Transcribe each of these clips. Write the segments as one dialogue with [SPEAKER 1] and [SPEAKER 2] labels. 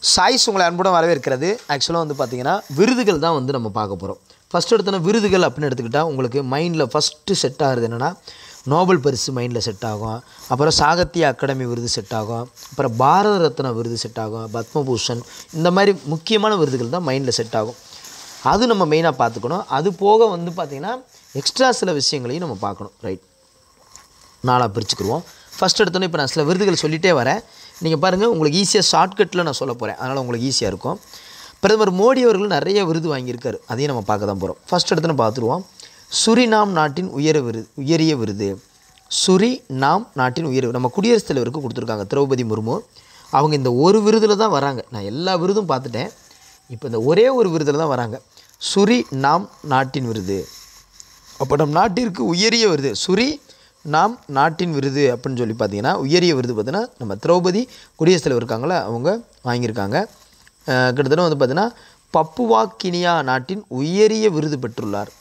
[SPEAKER 1] Choice உங்களை அன்புடன் வரவேற்கிறது. ஆக்சுவலாக வந்து பார்த்திங்கன்னா விருதுகள் தான் வந்து நம்ம பார்க்க போகிறோம். ஃபஸ்ட்டு எடுத்தோன்னா விருதுகள் அப்படின்னு எடுத்துக்கிட்டால் உங்களுக்கு மைண்டில் ஃபஸ்ட்டு செட் ஆகிறது என்னென்னா நோபல் பரிசு மைண்டில் செட் ஆகும், அப்புறம் சாகித்ய அகாடமி விருது செட் ஆகும், அப்புறம் பாரத ரத்னா விருது செட் ஆகும், பத்மபூஷன், இந்த மாதிரி முக்கியமான விருதுகள் தான் மைண்டில் செட் ஆகும். அது நம்ம மெயினாக பார்த்துக்கணும். அது போக வந்து பார்த்திங்கன்னா எக்ஸ்ட்ரா சில விஷயங்களையும் நம்ம பார்க்கணும். ரைட், நாளாக பிரிச்சுக்குருவோம். ஃபஸ்ட் எடுத்தோன்னே இப்போ நான் சில விருதுகள் சொல்லிகிட்டே வரேன். நீங்கள் பாருங்கள், உங்களுக்கு ஈஸியாக ஷார்ட்கட்டில் நான் சொல்ல போகிறேன், அதனால் உங்களுக்கு ஈஸியாக இருக்கும். பிரதமர் மோடி அவர்கள் நிறைய விருது வாங்கியிருக்காரு, அதையும் நம்ம பார்க்க தான் போகிறோம். ஃபஸ்ட் எடுத்தோன்னு பார்த்துருவோம். சுரிநாம் நாட்டின் உயரிய விருது. சுரிநாம் நாட்டின் நம்ம குடியரசுத் தலைவருக்கு கொடுத்துருக்காங்க, திரௌபதி முர்மு. அவங்க இந்த ஒரு விருதில் தான் வராங்க. நான் எல்லா விருதும் பார்த்துட்டேன், இப்போ இந்த ஒரே ஒரு விருதில் தான் வராங்க. சுரிநாம் நாட்டின் விருது. அப்போ நம் நாட்டிற்கு உயரிய விருது சுரிநாம் நாட்டின் விருது அப்படின்னு சொல்லி பார்த்தீங்கன்னா உயரிய விருது பார்த்தீங்கன்னா நம்ம திரௌபதி குடியரசுத் தலைவர் இருக்காங்களே அவங்க வாங்கியிருக்காங்க. கிட்டத்தட்ட வந்து பார்த்திங்கன்னா பப்புவா கினியா நாட்டின் உயரிய விருது பெற்றுள்ளார்.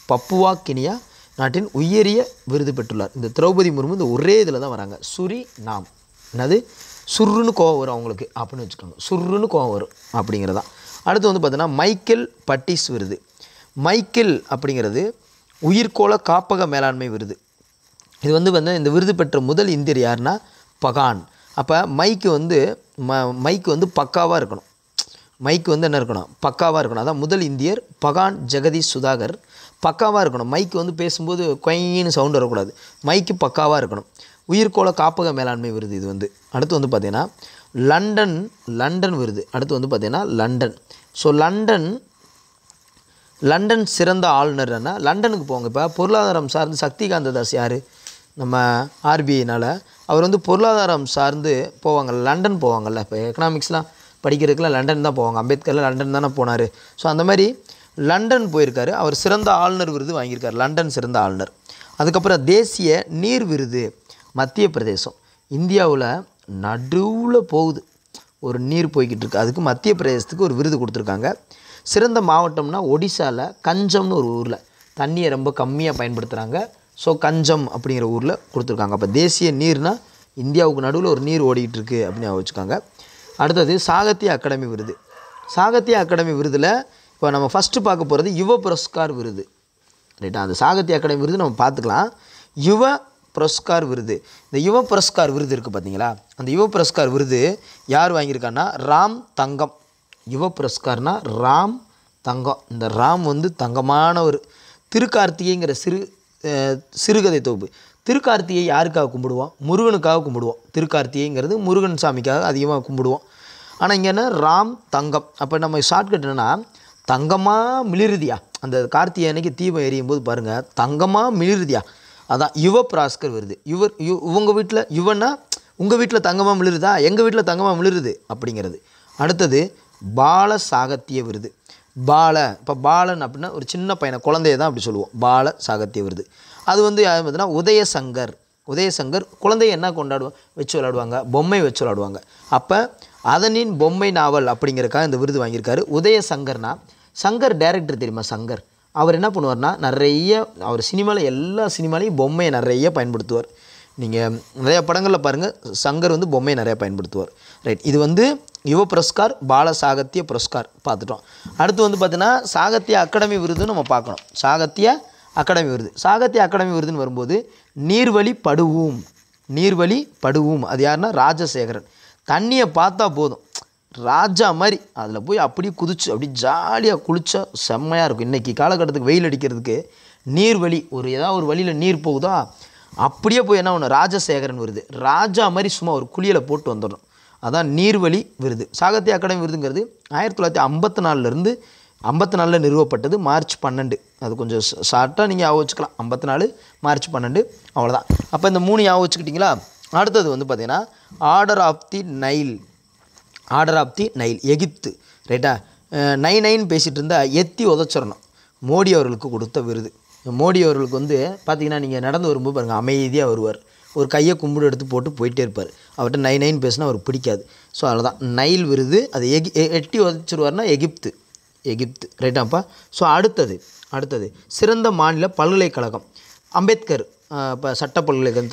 [SPEAKER 1] பப்புவா கினியா நாட்டின் உயரிய விருது பெற்றுள்ளார். இந்த திரௌபதி முர்மு இந்த ஒரே இதில் தான் வராங்க. சுரிநாம். என்னது சுருன்னு கோவம் வரும் அவங்களுக்கு அப்படின்னு வச்சுக்கோங்க, சுருன்னு கோவம் வரும் அப்படிங்கிறதான். அடுத்து வந்து பார்த்திங்கன்னா மைக்கேல் பட்டிஸ் விருது. மைக்கேல் அப்படிங்கிறது உயிர்கோள காப்பக மேலாண்மை விருது. இது வந்து இந்த விருது பெற்ற முதல் இந்தியர் யாருன்னா பகான். அப்போ மைக்கு வந்து பக்காவாக இருக்கணும். மைக்கு வந்து என்ன இருக்கணும், பக்காவாக இருக்கணும். அதான் முதல் இந்தியர் பகான் ஜெகதீஷ் சுதாகர். பக்காவாக இருக்கணும். மைக்கு வந்து பேசும்போது கொயின்னு சவுண்ட் வரக்கூடாது, மைக்கு பக்காவாக இருக்கணும். உயிர்கோள காப்பக மேலாண்மை விருது இது வந்து. அடுத்து வந்து பார்த்திங்கன்னா லண்டன் விருது. அடுத்து வந்து பார்த்திங்கன்னா லண்டன். ஸோ லண்டன் சிறந்த ஆளுநர்னா லண்டனுக்கு போவாங்க. இப்போ பொருளாதாரம் சார்ந்து சக்திகாந்த தாஸ் யார், நம்ம ஆர்பிஐனால் அவர் வந்து பொருளாதாரம் சார்ந்து போவாங்க, லண்டன் போவாங்கள்ல. இப்போ எக்கனாமிக்ஸ்லாம் படிக்கிறதுக்குலாம் லண்டன் தான் போவாங்க. அம்பேத்கர்லாம் லண்டன் தானே போனார். ஸோ அந்த மாதிரி லண்டன் போயிருக்காரு. அவர் சிறந்த ஆளுநர் விருது வாங்கியிருக்கார், லண்டன் சிறந்த ஆளுநர். அதுக்கப்புறம் தேசிய நீர் விருது. மத்திய பிரதேசம் இந்தியாவில் நடுவில் போகுது, ஒரு நீர் போய்கிட்டு இருக்குது, அதுக்கு மத்திய பிரதேசத்துக்கு ஒரு விருது கொடுத்துருக்காங்க. சிறந்த மாவட்டம்னா ஒடிசாவில் கஞ்சம்னு ஒரு ஊரில் தண்ணியை ரொம்ப கம்மியாக பயன்படுத்துகிறாங்க. ஸோ கஞ்சம் அப்படிங்கிற ஊரில் கொடுத்துருக்காங்க. அப்போ தேசிய நீர்னால் இந்தியாவுக்கு நடுவில் ஒரு நீர் ஓடிக்கிட்டு இருக்குது அப்படின்னு வச்சுக்காங்க. அடுத்தது சாகித்ய அகாடமி விருது. சாகித்ய அகாடமி விருதில் இப்போ நம்ம ஃபஸ்ட்டு பார்க்க போகிறது யுவ புரஸ்கார் விருது. ரைட்டா, அந்த சாகித்ய அகாடமி விருது நம்ம பார்த்துக்கலாம். யுவ புரஸ்கார் விருது. இந்த யுவ புரஸ்கார் விருது இருக்குது பார்த்தீங்களா, அந்த யுவ புரஸ்கார் விருது யார் வாங்கியிருக்கான்னா ராம் தங்கம். யுவ புரஸ்கார்னா ராம் தங்கம். இந்த ராம் வந்து தங்கமான ஒரு திருக்கார்த்திகைங்கிற சிறுகதை தொகுப்பு. திருக்கார்த்திகை யாருக்காக கும்பிடுவோம், முருகனுக்காக கும்பிடுவோம். திருக்கார்த்திகைங்கிறது முருகன் சாமிக்காக அதிகமாக கும்பிடுவோம். ஆனால் இங்கே என்ன ராம் தங்கம். அப்போ நம்ம ஷார்ட்கட் என்னென்னா தங்கமாக மிளிருதியா, அந்த கார்த்திகை அன்னைக்கு தீபம் எரியும் போது பாருங்கள் தங்கமாக மிளிருதியா, அதான் யுவ புரஸ்கார் விருது. உங்கள் வீட்டில் யுவன்னா உங்கள் வீட்டில் தங்கமாக மிளிருதா, எங்கள் வீட்டில் தங்கமாக மிளிருது அப்படிங்கிறது. அடுத்தது பால சாகித்ய விருது. இப்போ பாலன் அப்படின்னா ஒரு சின்ன பையனை, குழந்தைய தான் அப்படி சொல்லுவோம், பால சாகித்ய விருது. அது வந்து யார் பார்த்தீங்கன்னா உதயசங்கர். குழந்தைய என்ன வச்சு விளையாடுவாங்க, பொம்மை வச்சு விளையாடுவாங்க. அப்போ அதனின் பொம்மை நாவல் அப்படிங்கிறக்காக இந்த விருது வாங்கியிருக்காரு. உதயசங்கர்னா சங்கர் டைரக்டர் தெரியுமா, சங்கர். அவர் என்ன பண்ணுவார்னா அவர் சினிமாவில் எல்லா சினிமாலையும் பொம்மையை நிறைய பயன்படுத்துவார். நீங்கள் நிறையா படங்களில் பாருங்கள், சங்கர் வந்து பொம்மையை நிறையா பயன்படுத்துவார். ரைட், இது வந்து யுவ புரஸ்கார், பால சாகித்ய புரஸ்கார் பார்த்துட்டோம். அடுத்து வந்து பார்த்திங்கன்னா சாகித்ய அகாடமி விருதுன்னு நம்ம பார்க்கணும். சாகித்ய அகாடமி விருதுன்னு வரும்போது நீர்வழி படுவும் அது யாருன்னா ராஜசேகரன். தண்ணியை பார்த்தா போதும், ராஜா மாதிரி அதில் போய் அப்படியே குதிச்சு அப்படி ஜாலியாக குளித்தா செம்மையாக இருக்கும். இன்றைக்கி காலகட்டத்துக்கு வெயில் அடிக்கிறதுக்கு நீர்வழி ஏதாவது ஒரு வழியில் நீர் போகுதா, அப்படியே போய் என்ன ஒன்று ராஜசேகரன் விருது. ராஜா மாதிரி சும்மா ஒரு குளியலை போட்டு வந்துடணும், அதான் நீர்வழி விருது. சாகித்ய அகாடமி விருதுங்கிறது 1954 54 நிறுவப்பட்டது, மார்ச் 12. அது கொஞ்சம் ஷார்ட்டாக நீங்கள் ஞாபகம் வச்சுக்கலாம், 54 மார்ச் 12, அவ்வளோதான். அப்போ இந்த 3 ஞாபகம் வச்சுக்கிட்டிங்களா. அடுத்தது வந்து பார்த்திங்கன்னா ஆர்டர் ஆஃப் தி நைல் எகிப்து. ரைட்டா, நைன்னு பேசிகிட்டு இருந்தால் எத்தி உதச்சிடணும். மோடி அவர்களுக்கு கொடுத்த விருது. மோடி அவர்களுக்கு வந்து பார்த்திங்கன்னா நீங்கள் நடந்து வரும்போது பாருங்கள் அமைதியாக வருவார், ஒரு கையை கும்பிடு எடுத்து போட்டு போயிட்டே இருப்பார். அவர்கிட்ட நைன்னு பேசினா அவருக்கு பிடிக்காது. ஸோ அவ்வளோதான் நைல் விருது. அது எட்டி உதச்சிருவார்னா எகிப்து. ரைட்டாப்பா. ஸோ அடுத்தது சிறந்த மாநில பல்கலைக்கழகம். அம்பேத்கர் இப்போ சட்ட பல்கலைக்கழகம்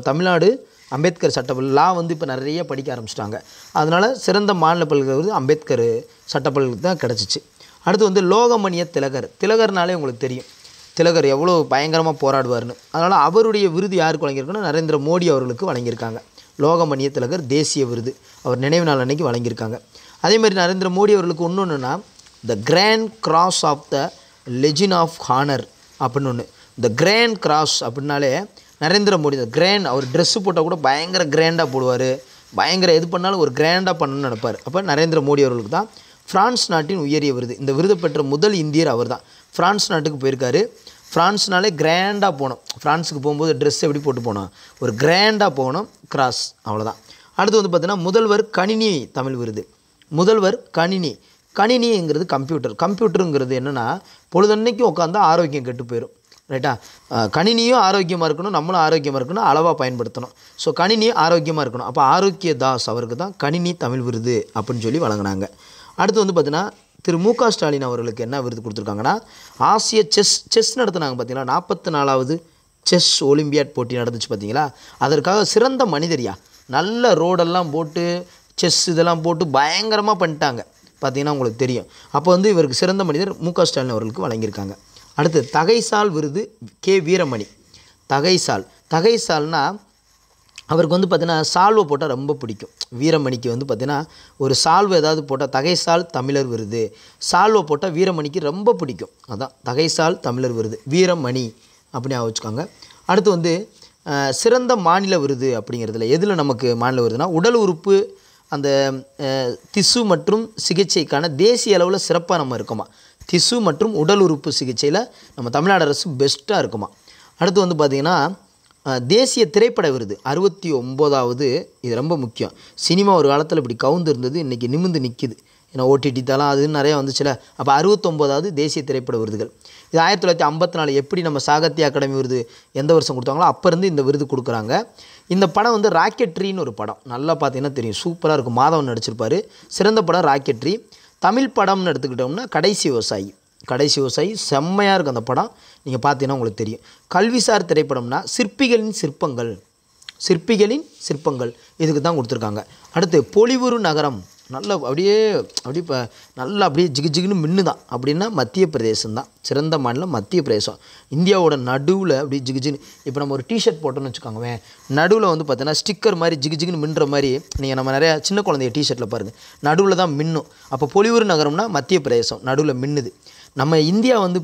[SPEAKER 1] தமிழ்நாடு அம்பேத்கர் சட்டப்பள்ளி லா வந்து இப்போ நிறைய படிக்க ஆரம்பிச்சிட்டாங்க. அதனால் சிறந்த மாநில பல்கலை விருது அம்பேத்கர் சட்டப்பள்ளிக்கு தான் கிடச்சிச்சு. அடுத்து வந்து லோகமணிய திலகர். திலகர்னாலே உங்களுக்கு தெரியும் திலகர் எவ்வளோ பயங்கரமாக போராடுவார்னு. அதனால் அவருடைய விருது யாருக்கு வழங்கியிருக்குன்னா நரேந்திர மோடி அவர்களுக்கு வழங்கியிருக்காங்க. லோகமணிய திலகர் தேசிய விருது அவர் நினைவு நாள் அன்னைக்கு வழங்கியிருக்காங்க. அதேமாதிரி நரேந்திர மோடி அவர்களுக்கு இன்னொன்றுனா the grand cross of the legion of honour அப்படின்னு ஒன்று. இந்த கிராண்ட் கிராஸ் அப்படின்னாலே நரேந்திர மோடி இந்த கிராண்ட் அவர் ட்ரெஸ்ஸு போட்டால் கூட பயங்கர கிராண்டாக போடுவார், பயங்கர எது பண்ணாலும் ஒரு கிராண்டாக பண்ணணும்னு நினைப்பார். அப்போ நரேந்திர மோடி அவர்களுக்கு தான் ஃப்ரான்ஸ் நாட்டின் உயரிய விருது. இந்த விருது பெற்ற முதல் இந்தியர் அவர் தான். ஃப்ரான்ஸ் நாட்டுக்கு போயிருக்காரு. ஃப்ரான்ஸ்னாலே கிராண்டாக போகணும். ஃப்ரான்ஸுக்கு போகும்போது ட்ரெஸ் எப்படி போட்டு போகணும், ஒரு கிராண்டாக போகணும், கிராஸ், அவ்வளோதான். அடுத்து வந்து பார்த்திங்கன்னா முதல்வர் கணினி தமிழ் விருது. முதல்வர் கணினி. கணினிங்கிறது கம்ப்யூட்டருங்கிறது என்னென்னா பொழுதன்னைக்கும் உட்காந்தா ஆரோக்கியம் கெட்டு போயிடும். ரைட்டா? கணினியும் ஆரோக்கியமாக இருக்கணும், நம்மளும் ஆரோக்கியமாக இருக்கணும், அளவாக பயன்படுத்தணும். ஸோ கணினியும் ஆரோக்கியமாக இருக்கணும். அப்போ ஆரோக்கிய தாஸ் அவருக்கு தான் கணினி தமிழ் விருது அப்படின்னு சொல்லி வழங்கினாங்க. அடுத்து வந்து பார்த்திங்கன்னா திரு மு.க. ஸ்டாலின் அவர்களுக்கு என்ன விருது கொடுத்துருக்காங்கன்னா ஆசிய செஸ் நடத்தினாங்க பார்த்தீங்களா. 44வது செஸ் ஒலிம்பியாட் போட்டி நடந்துச்சு பார்த்தீங்களா. அதற்காக சிறந்த மனிதரியா நல்ல ரோடெல்லாம் போட்டு செஸ் இதெல்லாம் போட்டு பயங்கரமாக பண்ணிட்டாங்க பார்த்தீங்கன்னா உங்களுக்கு தெரியும். அப்போ வந்து இவருக்கு சிறந்த மனிதர் மு.க. ஸ்டாலின் அவர்களுக்கு வழங்கியிருக்காங்க. அடுத்து தகைசால் விருது கே வீரமணி. தகைசால்னால் அவருக்கு வந்து பார்த்திங்கன்னா சால்வை போட்டால் ரொம்ப பிடிக்கும். வீரமணிக்கு வந்து பார்த்திங்கன்னா ஒரு சால்வை ஏதாவது போட்டால் தகைசால் தமிழர் விருது, சால்வை போட்டால் வீரமணிக்கு ரொம்ப பிடிக்கும். அதான் தகைசால் தமிழர் விருது வீரமணி அப்படின்னு வச்சுக்கோங்க. அடுத்து வந்து சிறந்த மாநில விருது அப்படிங்கிறதுல எதில் நமக்கு மாநில விருதுனா உடல் உறுப்பு அந்த திசு மற்றும் சிகிச்சைக்கான தேசிய அளவில் சிறப்பாக நம்ம இருக்கோமா. திசு மற்றும் உடல் உறுப்பு சிகிச்சையில் நம்ம தமிழ்நாடு அரசு பெஸ்ட்டாக இருக்குமா. அடுத்து வந்து பார்த்திங்கன்னா தேசிய திரைப்பட விருது 69வது. இது ரொம்ப முக்கியம். சினிமா ஒரு காலத்தில் இப்படி கவுந்து இருந்தது, இன்றைக்கி நிமிர்ந்து நிற்கிது. ஏன்னா ஓடிடி தளம் அது நிறையா வந்துச்சுல. அப்போ 69வது தேசிய திரைப்பட விருதுகள். இது 1954 எப்படி நம்ம சாகித்ய அகாடமி விருது எந்த வருஷம் கொடுத்தாங்களோ அப்போ இருந்து இந்த விருது கொடுக்குறாங்க. இந்த படம் வந்து ராக்கெட்ரின்னு ஒரு படம், நல்லா பார்த்தீங்கன்னா தெரியும், சூப்பராக இருக்கும். மாதவன் நடிச்சிருப்பார். சிறந்த படம் ராக்கெட்ரி. தமிழ் படம்னு எடுத்துக்கிட்டோம்னா கடைசி விவசாயி செம்மையாக இருக்கும் அந்த படம். நீங்கள் பார்த்தீங்கன்னா உங்களுக்கு தெரியும். கல்விசார் திரைப்படம்னா சிற்பிகளின் சிற்பங்கள் இதுக்கு தான் கொடுத்துருக்காங்க. அடுத்து பொலிவுறு நகரம் அப்படியே நல்லா அப்படியே ஜிகுன்னு மின்னு தான் அப்படின்னா மத்திய பிரதேசம் தான். சிறந்த மாநிலம் மத்திய பிரதேசம். இந்தியாவோட நடுவில் அப்படியே ஜிகுன்னு. இப்போ நம்ம ஒரு டிஷர்ட் போட்டோன்னு வச்சுக்கோங்க, நடுவில் வந்து பார்த்தீங்கன்னா ஸ்டிக்கர் மாதிரி ஜிகுன்னு மின்னுற மாதிரி நீங்கள் நம்ம நிறையா சின்ன குழந்தைய டிஷர்ட்டில் பாருங்கள், நடுவில் தான் மின்னும். அப்போ பொலிவுறு நகரம்னா மத்திய பிரதேசம் நடுவில் மின்னுது. நம்ம இந்தியா வந்து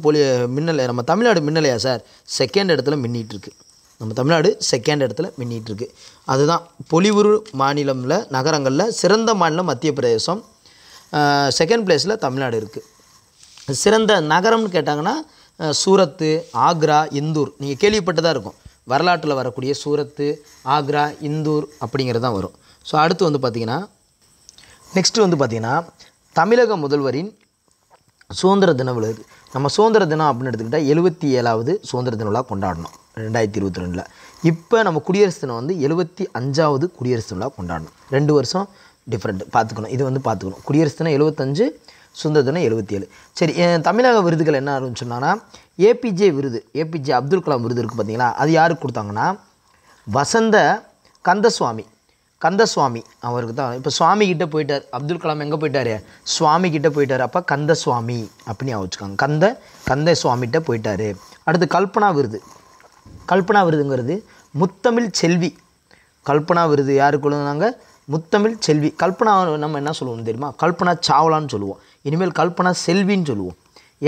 [SPEAKER 1] மின்னலை, நம்ம தமிழ்நாடு மின்னலையா சார், செகண்ட் இடத்துல மின்னிகிட்ருக்கு. நம்ம தமிழ்நாடு செகண்ட் இடத்துல மின்னிகிட்ருக்கு. அதுதான் பொலிவுறு மாநிலமில் நகரங்களில் சிறந்த மாநிலம் மத்திய பிரதேசம், செகண்ட் பிளேஸில் தமிழ்நாடு இருக்குது. சிறந்த நகரம்னு கேட்டாங்கன்னா சூரத்து, ஆக்ரா, இந்தூர். நீங்கள் கேள்விப்பட்டதாக இருக்கும், வரலாற்றில் வரக்கூடிய சூரத்து, ஆக்ரா, இந்தூர் அப்படிங்கிறது தான் வரும். ஸோ அடுத்து வந்து பார்த்திங்கன்னா நெக்ஸ்ட்டு வந்து பார்த்திங்கன்னா தமிழக முதல்வரின் சுதந்திர தின விருது. நம்ம சுதந்திர தினம் அப்படின்னு எடுத்துக்கிட்டால் 77வது சுதந்திர தின விழா கொண்டாடணும் 2022. இப்போ நம்ம குடியரசு தினம் வந்து 75வது குடியரசு தின விழா கொண்டாடணும். 2 வருஷம் டிஃப்ரெண்ட் பார்த்துக்கணும். இது வந்து பார்த்துக்கணும். குடியரசு தினம் 75, சுதந்திர தினம் 77. சரி, தமிழக விருதுகள் என்ன ஆரம்பிச்சோன்னா ஏபிஜே விருது, ஏபிஜே அப்துல் கலாம் விருது இருக்குது பார்த்தீங்களா. அது யாருக்கு கொடுத்தாங்கன்னா வசந்த கந்தசுவாமி அவருக்கு தான். இப்போ சுவாமி கிட்டே போயிட்டார், அப்துல் கலாம் எங்கே போயிட்டார், சுவாமி கிட்டே போயிட்டார். அப்போ கந்தசுவாமி அப்படின்னு வச்சுக்காங்க, கந்த சுவாமிகிட்ட போயிட்டார். அடுத்து கல்பனா விருதுங்கிறது முத்தமிழ் செல்வி. கல்பனா விருது யாருக்கு கொடுத்தாங்க, முத்தமிழ் செல்வி. கல்பனா நம்ம என்ன சொல்லுவோம் தெரியுமா, கல்பனா சாவ்லான்னு சொல்லுவோம். இனிமேல் கல்பனா செல்வின்னு சொல்லுவோம்.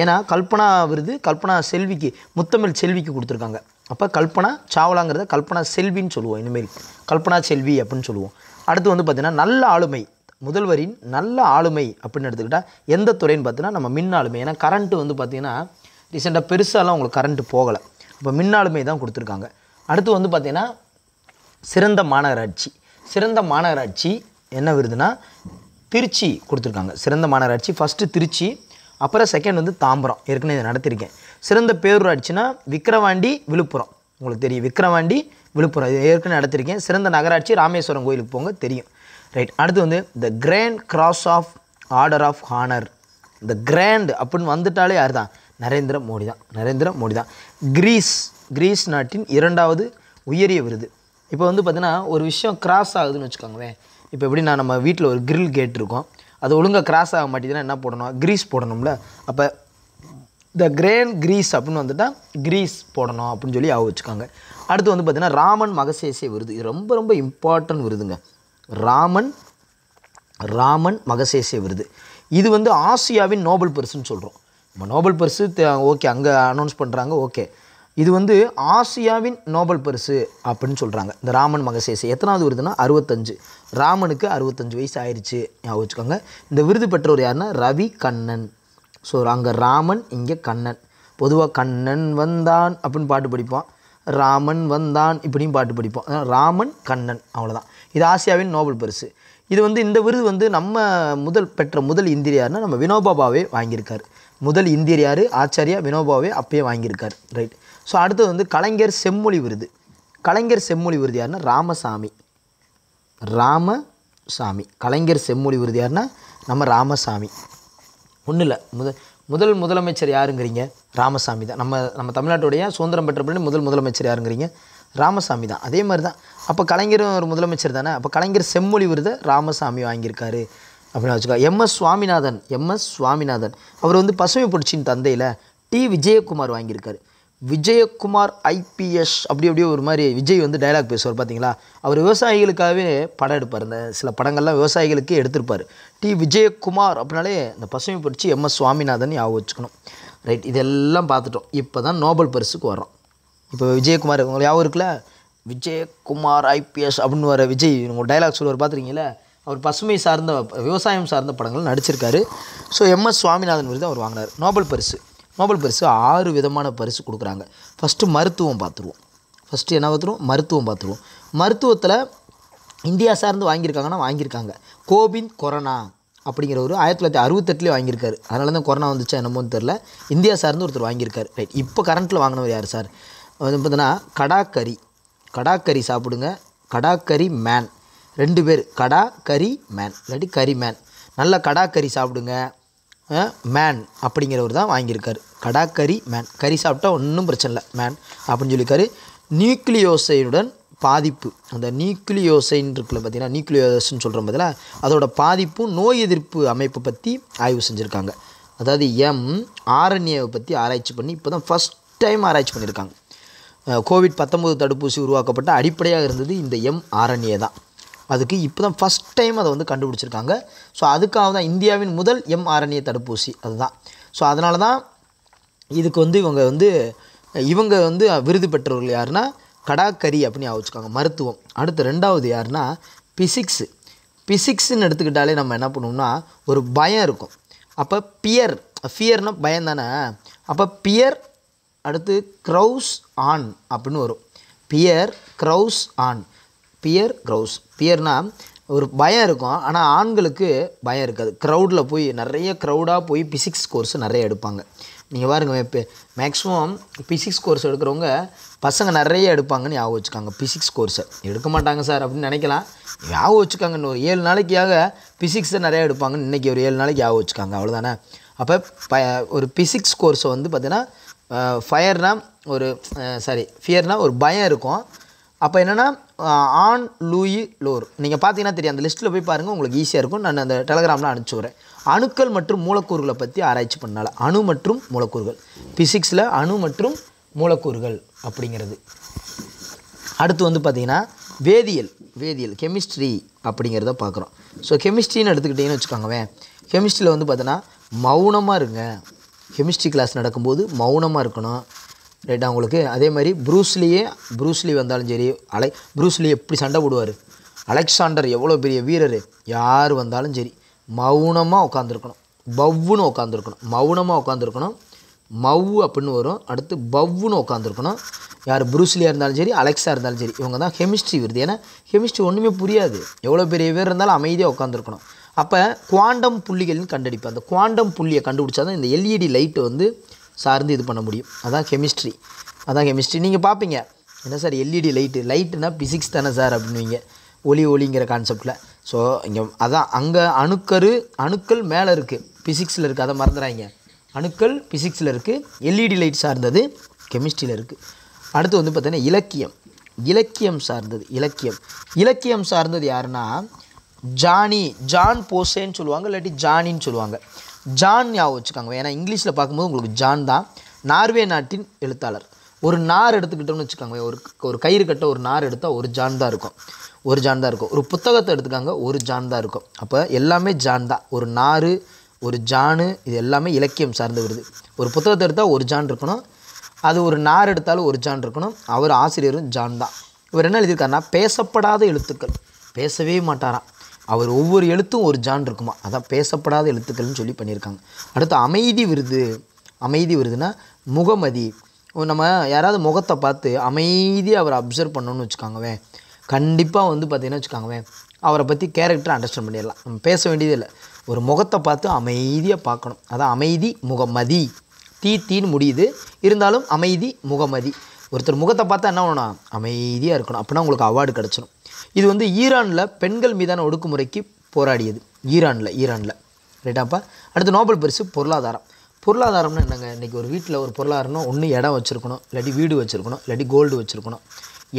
[SPEAKER 1] ஏன்னா கல்பனா விருது கல்பனா செல்விக்கு, முத்தமிழ் செல்விக்கு கொடுத்துருக்காங்க. அப்போ கல்பனா சாவ்லாங்கிறத கல்பனா செல்வின்னு சொல்லுவோம். இனிமேல் கல்பனா செல்வி அப்படின்னு சொல்லுவோம். அடுத்து வந்து பார்த்திங்கன்னா நல்ல ஆளுமை, முதல்வரின் நல்ல ஆளுமை அப்படின்னு எடுத்துக்கிட்டால் எந்த துறைன்னு பார்த்தீங்கன்னா நம்ம மின் ஆளுமை. ஏன்னா கரண்ட்டு வந்து பார்த்திங்கன்னா ரீசெண்டாக பெருசாலாம் உங்களுக்கு கரண்ட்டு போகலை. இப்போ மின் ஆளுமை தான் கொடுத்துருக்காங்க. அடுத்து வந்து பார்த்திங்கன்னா சிறந்த மாநகராட்சி என்ன விருதுனா திருச்சி கொடுத்துருக்காங்க. சிறந்த மாநகராட்சி ஃபஸ்ட்டு திருச்சி, அப்புறம் செகண்ட் வந்து தாம்பரம். ஏற்கனவே இதை நடத்தியிருக்கேன். சிறந்த பேரூராட்சினா விக்கிரவாண்டி, விழுப்புரம். உங்களுக்கு தெரியும், விக்கிரவாண்டி, விழுப்புரம் இது ஏற்கனவே நடத்தியிருக்கேன். சிறந்த நகராட்சி ராமேஸ்வரம் கோயிலுக்கு போங்க, தெரியும். ரைட். அடுத்து வந்து the grand cross of order of honour. இந்த கிராண்ட் அப்படின்னு வந்துட்டாலே யார் தான், நரேந்திர மோடி தான். கிரீஸ் நாட்டின் 2வது உயரிய விருது. இப்போ வந்து பார்த்தீங்கன்னா ஒரு விஷயம் கிராஸ் ஆகுதுன்னு வச்சுக்கோங்களேன். இப்போ எப்படின்னா நம்ம வீட்டில் ஒரு கிரில் கேட் இருக்கும், அது ஒழுங்காக கிராஸ் ஆக மாட்டேங்குதுன்னா என்ன போடணும்? கிரீஸ் போடணும்ல. அப்போ த கிரேன் கிரீஸ் அப்படின்னு வந்துட்டால் கிரீஸ் போடணும் அப்படின்னு சொல்லி வச்சுக்காங்க. அடுத்து வந்து பார்த்திங்கன்னா ராமன் மகசேசே விருது. இது ரொம்ப ரொம்ப இம்பார்ட்டன்ட் விருதுங்க. ராமன் மகசேசே விருது. இது வந்து ஆசியாவின் நோபல் பரிசுன்னு சொல்கிறோம். நம்ம நோபல் பரிசு ஓகே அங்கே அனௌன்ஸ் பண்ணுறாங்க, ஓகே. இது வந்து ஆசியாவின் நோபல் பரிசு அப்படின்னு சொல்கிறாங்க. இந்த ராமன் மகசேசே எத்தனாவது விருதுனா 65. ராமனுக்கு 65 வயசு ஆயிடுச்சு வச்சுக்கோங்க. இந்த விருது பெற்றவர் யாருன்னா ரவி கண்ணன். ஸோ அங்கே ராமன், இங்கே கண்ணன். பொதுவாக கண்ணன் வந்தான் அப்படின்னு பாட்டு படிப்போம், ராமன் வந்தான் இப்படியும் பாட்டு படிப்போம். ராமன் கண்ணன் அவ்வளோதான். இது ஆசியாவின் நோபல் பரிசு. இது வந்து இந்த விருது வந்து நம்ம பெற்ற முதல் இந்தியர் யாருன்னா நம்ம வினோபா பாவே வாங்கியிருக்கார். முதல் இந்தியர் யார்? ஆச்சாரியா வினோபாவே அப்பயே வாங்கியிருக்கார். ரைட். ஸோ அடுத்தது வந்து கலைஞர் செம்மொழி விருது. கலைஞர் செம்மொழி விருது யாருன்னா ராமசாமி. கலைஞர் செம்மொழி விருது யாருன்னா நம்ம ராமசாமி. ஒன்றும் இல்லை, முதலமைச்சர் யாருங்கிறீங்க? ராமசாமி தான். நம்ம தமிழ்நாட்டுடைய சுதந்திரம் பெற்ற பின்னாடி முதலமைச்சர் யாருங்கிறீங்க? ராமசாமி தான். அதே மாதிரி தான். அப்போ கலைஞரும் ஒரு முதலமைச்சர் தானே. அப்போ கலைஞர் செம்மொழி விருதை ராமசாமி வாங்கியிருக்காரு அப்படின்னு வச்சுக்கோ. எம்எஸ் சுவாமிநாதன் அவர் வந்து பசுமை புரட்சியின் தந்தையில் டி. விஜயகுமார் வாங்கியிருக்காரு. விஜயகுமார் ஐபிஎஸ் அப்படியே ஒரு மாதிரி விஜய் வந்து டைலாக் பேசுவார் பார்த்தீங்களா. அவர் விவசாயிகளுக்காகவே படம் எடுப்பார். இந்த சில படங்கள்லாம் விவசாயிகளுக்கு எடுத்திருப்பார். டி. விஜயகுமார் அப்படின்னாலே இந்த பசுமை புரட்சி எம்எஸ் சுவாமிநாதன் வச்சுக்கணும். ரைட். இதெல்லாம் பார்த்துட்டோம். இப்போ தான் நோபல் பரிசுக்கு வரோம். இப்போ விஜயகுமார் உங்களுக்கு ஞாபகம் இருக்குல்ல, விஜயகுமார் ஐபிஎஸ் அப்படின்னு வர விஜய் உங்கள் டைலாக் சொல்லுவார் பார்த்துருக்கீங்களா. அவர் பசுமை சார்ந்த விவசாயம் சார்ந்த படங்கள் நடிச்சிருக்காரு. ஸோ எம்எஸ் சுவாமிநாதன் விருது அவர் வாங்கினார். நோபல் பரிசு 6 விதமான பரிசு கொடுக்குறாங்க. ஃபஸ்ட்டு மருத்துவம் பார்த்துருவோம். மருத்துவம் பார்த்துருவோம். மருத்துவத்தில் இந்தியா சார்ந்து வாங்கியிருக்காங்க. கோவிந்த் கொரோனா அப்படிங்கிறவர் 1968 வாங்கியிருக்காரு. அதனால தான் கொரோனா வந்துச்சா என்னமோன்னு தெரில. இந்தியா சார்ந்து ஒருத்தர் வாங்கியிருக்காரு. ரைட். இப்போ கரண்ட்டில் வாங்கினவர் யார் சார்? வந்து பார்த்தீங்கன்னா கடாக்கறி சாப்பிடுங்க. கடாக்கறி மேன் 2 பேர். கடாக்கறி மேன் இல்லாட்டி கறி மேன். நல்ல கடாக்கறி சாப்பிடுங்க மேன் அப்படிங்கிறவர் தான் வாங்கியிருக்காரு. கடாக்கறி மேன். கறி சாப்பிட்டா ஒன்றும் பிரச்சனை இல்லை மேன் அப்படின்னு சொல்லியிருக்காரு. நியூக்ளியோசைடுடன் பாதிப்பு, அந்த நியூக்ளியோசைன் இருக்குல்ல பார்த்தீங்கன்னா, நியூக்ளியோசைன்னு சொல்கிற பதில் அதோட பாதிப்பும் நோய் எதிர்ப்பு அமைப்பை பற்றி ஆய்வு செஞ்சுருக்காங்க. அதாவது ஆர்என்ஏவை பற்றி ஆராய்ச்சி பண்ணி இப்போ தான் ஃபஸ்ட் டைம் ஆராய்ச்சி பண்ணியிருக்காங்க. கோவிட்-19 தடுப்பூசி உருவாக்கப்பட்ட அடிப்படையாக இருந்தது இந்த ஆர்என்ஏ தான். அதுக்கு இப்போ தான் ஃபஸ்ட் டைம் அதை வந்து கண்டுபிடிச்சிருக்காங்க. ஸோ அதுக்காக தான் இந்தியாவின் முதல் ஆர்என்ஏ தடுப்பூசி அதுதான். ஸோ அதனால தான் இதுக்கு வந்து இவங்க வந்து விருது பெற்றவர்கள் யாருன்னா கடாக்கரி அப்படின்னு வச்சுக்காங்க. மருத்துவம். அடுத்து 2வது யாருன்னா பிசிக்ஸ்ன்னு எடுத்துக்கிட்டாலே நம்ம என்ன பண்ணுவோம்னா ஒரு பயம் இருக்கும். அப்போ ஃபியர்னா பயம் தானே. அப்போ பியர் அடுத்து க்ரௌஸ் ஆன் அப்படின்னு வரும். பியர்னா ஒரு பயம் இருக்கும், ஆனால் ஆண்களுக்கு பயம் இருக்காது. நிறைய க்ரௌடாக போய் பிசிக்ஸ் கோர்ஸ் நிறைய எடுப்பாங்க. நீங்கள் பாருங்கள், இப்போ மேக்ஸிமம் பிசிக்ஸ் கோர்ஸ் எடுக்கிறவங்க பசங்க நிறைய எடுப்பாங்கன்னு வச்சுக்காங்க. பிசிக்ஸ் கோர்ஸை எடுக்க மாட்டாங்க சார் அப்படின்னு நினைக்கலாம். வச்சுக்காங்க. இன்னும் ஒரு 7 நாளைக்காக பிசிக்ஸை நிறையா எடுப்பாங்கன்னு இன்றைக்கி ஒரு 7 நாளைக்கு வச்சுக்காங்க. அவ்வளோதானே. அப்போ ஒரு பிசிக்ஸ் கோர்ஸை வந்து பார்த்தீங்கன்னா ஃபியர்னா ஒரு பயம் இருக்கும். அப்போ என்னென்னா ஆன் லூயி லோர் நீங்கள் பார்த்தீங்கன்னா தெரியும். அந்த லிஸ்ட்டில் போய் பாருங்கள், உங்களுக்கு ஈஸியாக இருக்கும். நான் அந்த டெலகிராமில் அனுப்பிச்சி வரேன். அணுக்கள் மற்றும் மூலக்கூறுகளை பற்றி ஆராய்ச்சி பண்ணால அணு மற்றும் மூலக்கூறுகள். பிசிக்ஸில் அணு மற்றும் மூலக்கூறுகள் அப்படிங்கிறது. அடுத்து வந்து பார்த்திங்கன்னா வேதியியல் கெமிஸ்ட்ரி அப்படிங்கிறத பார்க்குறோம். ஸோ கெமிஸ்ட்ரின்னு எடுத்துக்கிட்டிங்கன்னு வச்சுக்கோங்கவே. கெமிஸ்ட்ரியில் வந்து பார்த்தோன்னா மௌனமாக இருங்க. கெமிஸ்ட்ரி கிளாஸ் நடக்கும்போது மௌனமாக இருக்கணும். ரைட்டா உங்களுக்கு? அதே மாதிரி ப்ரூஸ்லி வந்தாலும் சரி, ப்ரூஸ்லி எப்படி சண்டை போடுவார், அலெக்சாண்டர் எவ்வளோ பெரிய வீரர், யார் வந்தாலும் சரி மௌனமாக உட்காந்துருக்கணும். மௌனமாக உட்காந்துருக்கணும். மவ்வு அப்படின்னு வரும். அடுத்து பவ்வுன்னு உட்காந்துருக்கணும். யார் ப்ரூஸ்லியாக இருந்தாலும் சரி, அலெக்ஸா இருந்தாலும் சரி, இவங்க தான் கெமிஸ்ட்ரி வருது. ஏன்னா கெமிஸ்ட்ரி ஒன்றுமே புரியாது, எவ்வளோ பெரிய பேர் இருந்தாலும் அமைதியாக உட்காந்துருக்கணும். அப்போ குவாண்டம் புள்ளிகள்னு கண்டுபிடிப்பேன். அந்த குவாண்டம் புள்ளியை கண்டுபிடிச்சா தான் இந்த எல்இடி லைட்டு வந்து சார்ந்து இது பண்ண முடியும். அதான் கெமிஸ்ட்ரி. நீங்கள் பார்ப்பீங்க, என்ன சார் எல்இடி லைட்டுனா பிசிக்ஸ் தானே சார் அப்படின்வீங்க, ஒளிங்கிற கான்செப்டில். ஸோ இங்கே அதான் அங்கே அணுக்கள் மேலே இருக்குது, பிசிக்ஸில் இருக்குது, அதை மறந்துடாங்க. அணுக்கள் பிசிக்ஸில் இருக்குது, எல்இடி லைட் சார்ந்தது கெமிஸ்ட்ரியில் இருக்குது. அடுத்து வந்து பார்த்தீங்கன்னா இலக்கியம். இலக்கியம் சார்ந்தது. இலக்கியம் சார்ந்தது யாருன்னா ஜான் போசேன்னு சொல்லுவாங்க, இல்லாட்டி ஜானின்னு சொல்லுவாங்க. ஜான் ஞாபகம் வச்சுக்காங்க, ஏன்னா இங்கிலீஷில் பார்க்கும்போது உங்களுக்கு ஜான் தான். நார்வே நாட்டின் எழுத்தாளர். ஒரு நார் எடுத்துக்கிட்டோம்னு வச்சுக்காங்க, ஒரு கயிறு கட்ட ஒரு நார் எடுத்தால் ஒரு ஜான் தான் இருக்கும். ஒரு புத்தகத்தை எடுத்துக்காங்க, ஒரு ஜான் தான் இருக்கும். அப்போ எல்லாமே ஜான் தான். ஒரு நார், ஒரு ஜானு, இது எல்லாமே இலக்கியம் சார்ந்து வருது. ஒரு புத்தகத்தை எடுத்தால் ஒரு ஜான் இருக்கணும், அது ஒரு நார் எடுத்தாலும் ஒரு ஜான் இருக்கணும். அவர் ஆசிரியரும் ஜான் தான். இவர் என்ன எழுதியிருக்காருன்னா, பேசப்படாத எழுத்துக்கள், பேசவே மாட்டாராம். அவர் ஒவ்வொரு எழுத்தும் ஒரு ஜான் இருக்குமா, அதான் பேசப்படாத எழுத்துக்கள்னு சொல்லி பண்ணியிருக்காங்க. அடுத்து அமைதி விருதுனா முகமதி. நம்ம யாராவது முகத்தை பார்த்து அமைதியாக அவரை அப்சர்வ் பண்ணணும்னு வச்சுக்காங்கவே, கண்டிப்பாக வந்து பார்த்திங்கன்னா வச்சுக்காங்கவே அவரை பற்றி கேரக்டரை அண்டர்ஸ்டாண்ட் பண்ணிடலாம். நம்ம பேச வேண்டியதே இல்லை, ஒரு முகத்தை பார்த்து அமைதியாக பார்க்கணும். அதான் அமைதி முகமதி. தீன்னு முடியுது, இருந்தாலும் அமைதி முகமதி. ஒருத்தர் முகத்தை பார்த்தா என்ன பண்ணணும், அமைதியாக இருக்கணும். அப்படின்னா உங்களுக்கு அவார்டு கிடச்சிடும். இது வந்து ஈரானில் பெண்கள் மீதான ஒடுக்குமுறைக்கு போராடியது. ஈரானில் ரைட்டாப்பா. அடுத்து நோபல் பரிசு பொருளாதாரம்னா என்னங்க, இன்றைக்கி ஒரு வீட்டில் ஒரு பொருளாதாரம்னா ஒன்று இடம் வச்சுருக்கணும், இல்லாட்டி வீடு வச்சுருக்கணும், இல்லாட்டி கோல்டு வச்சுருக்கணும்.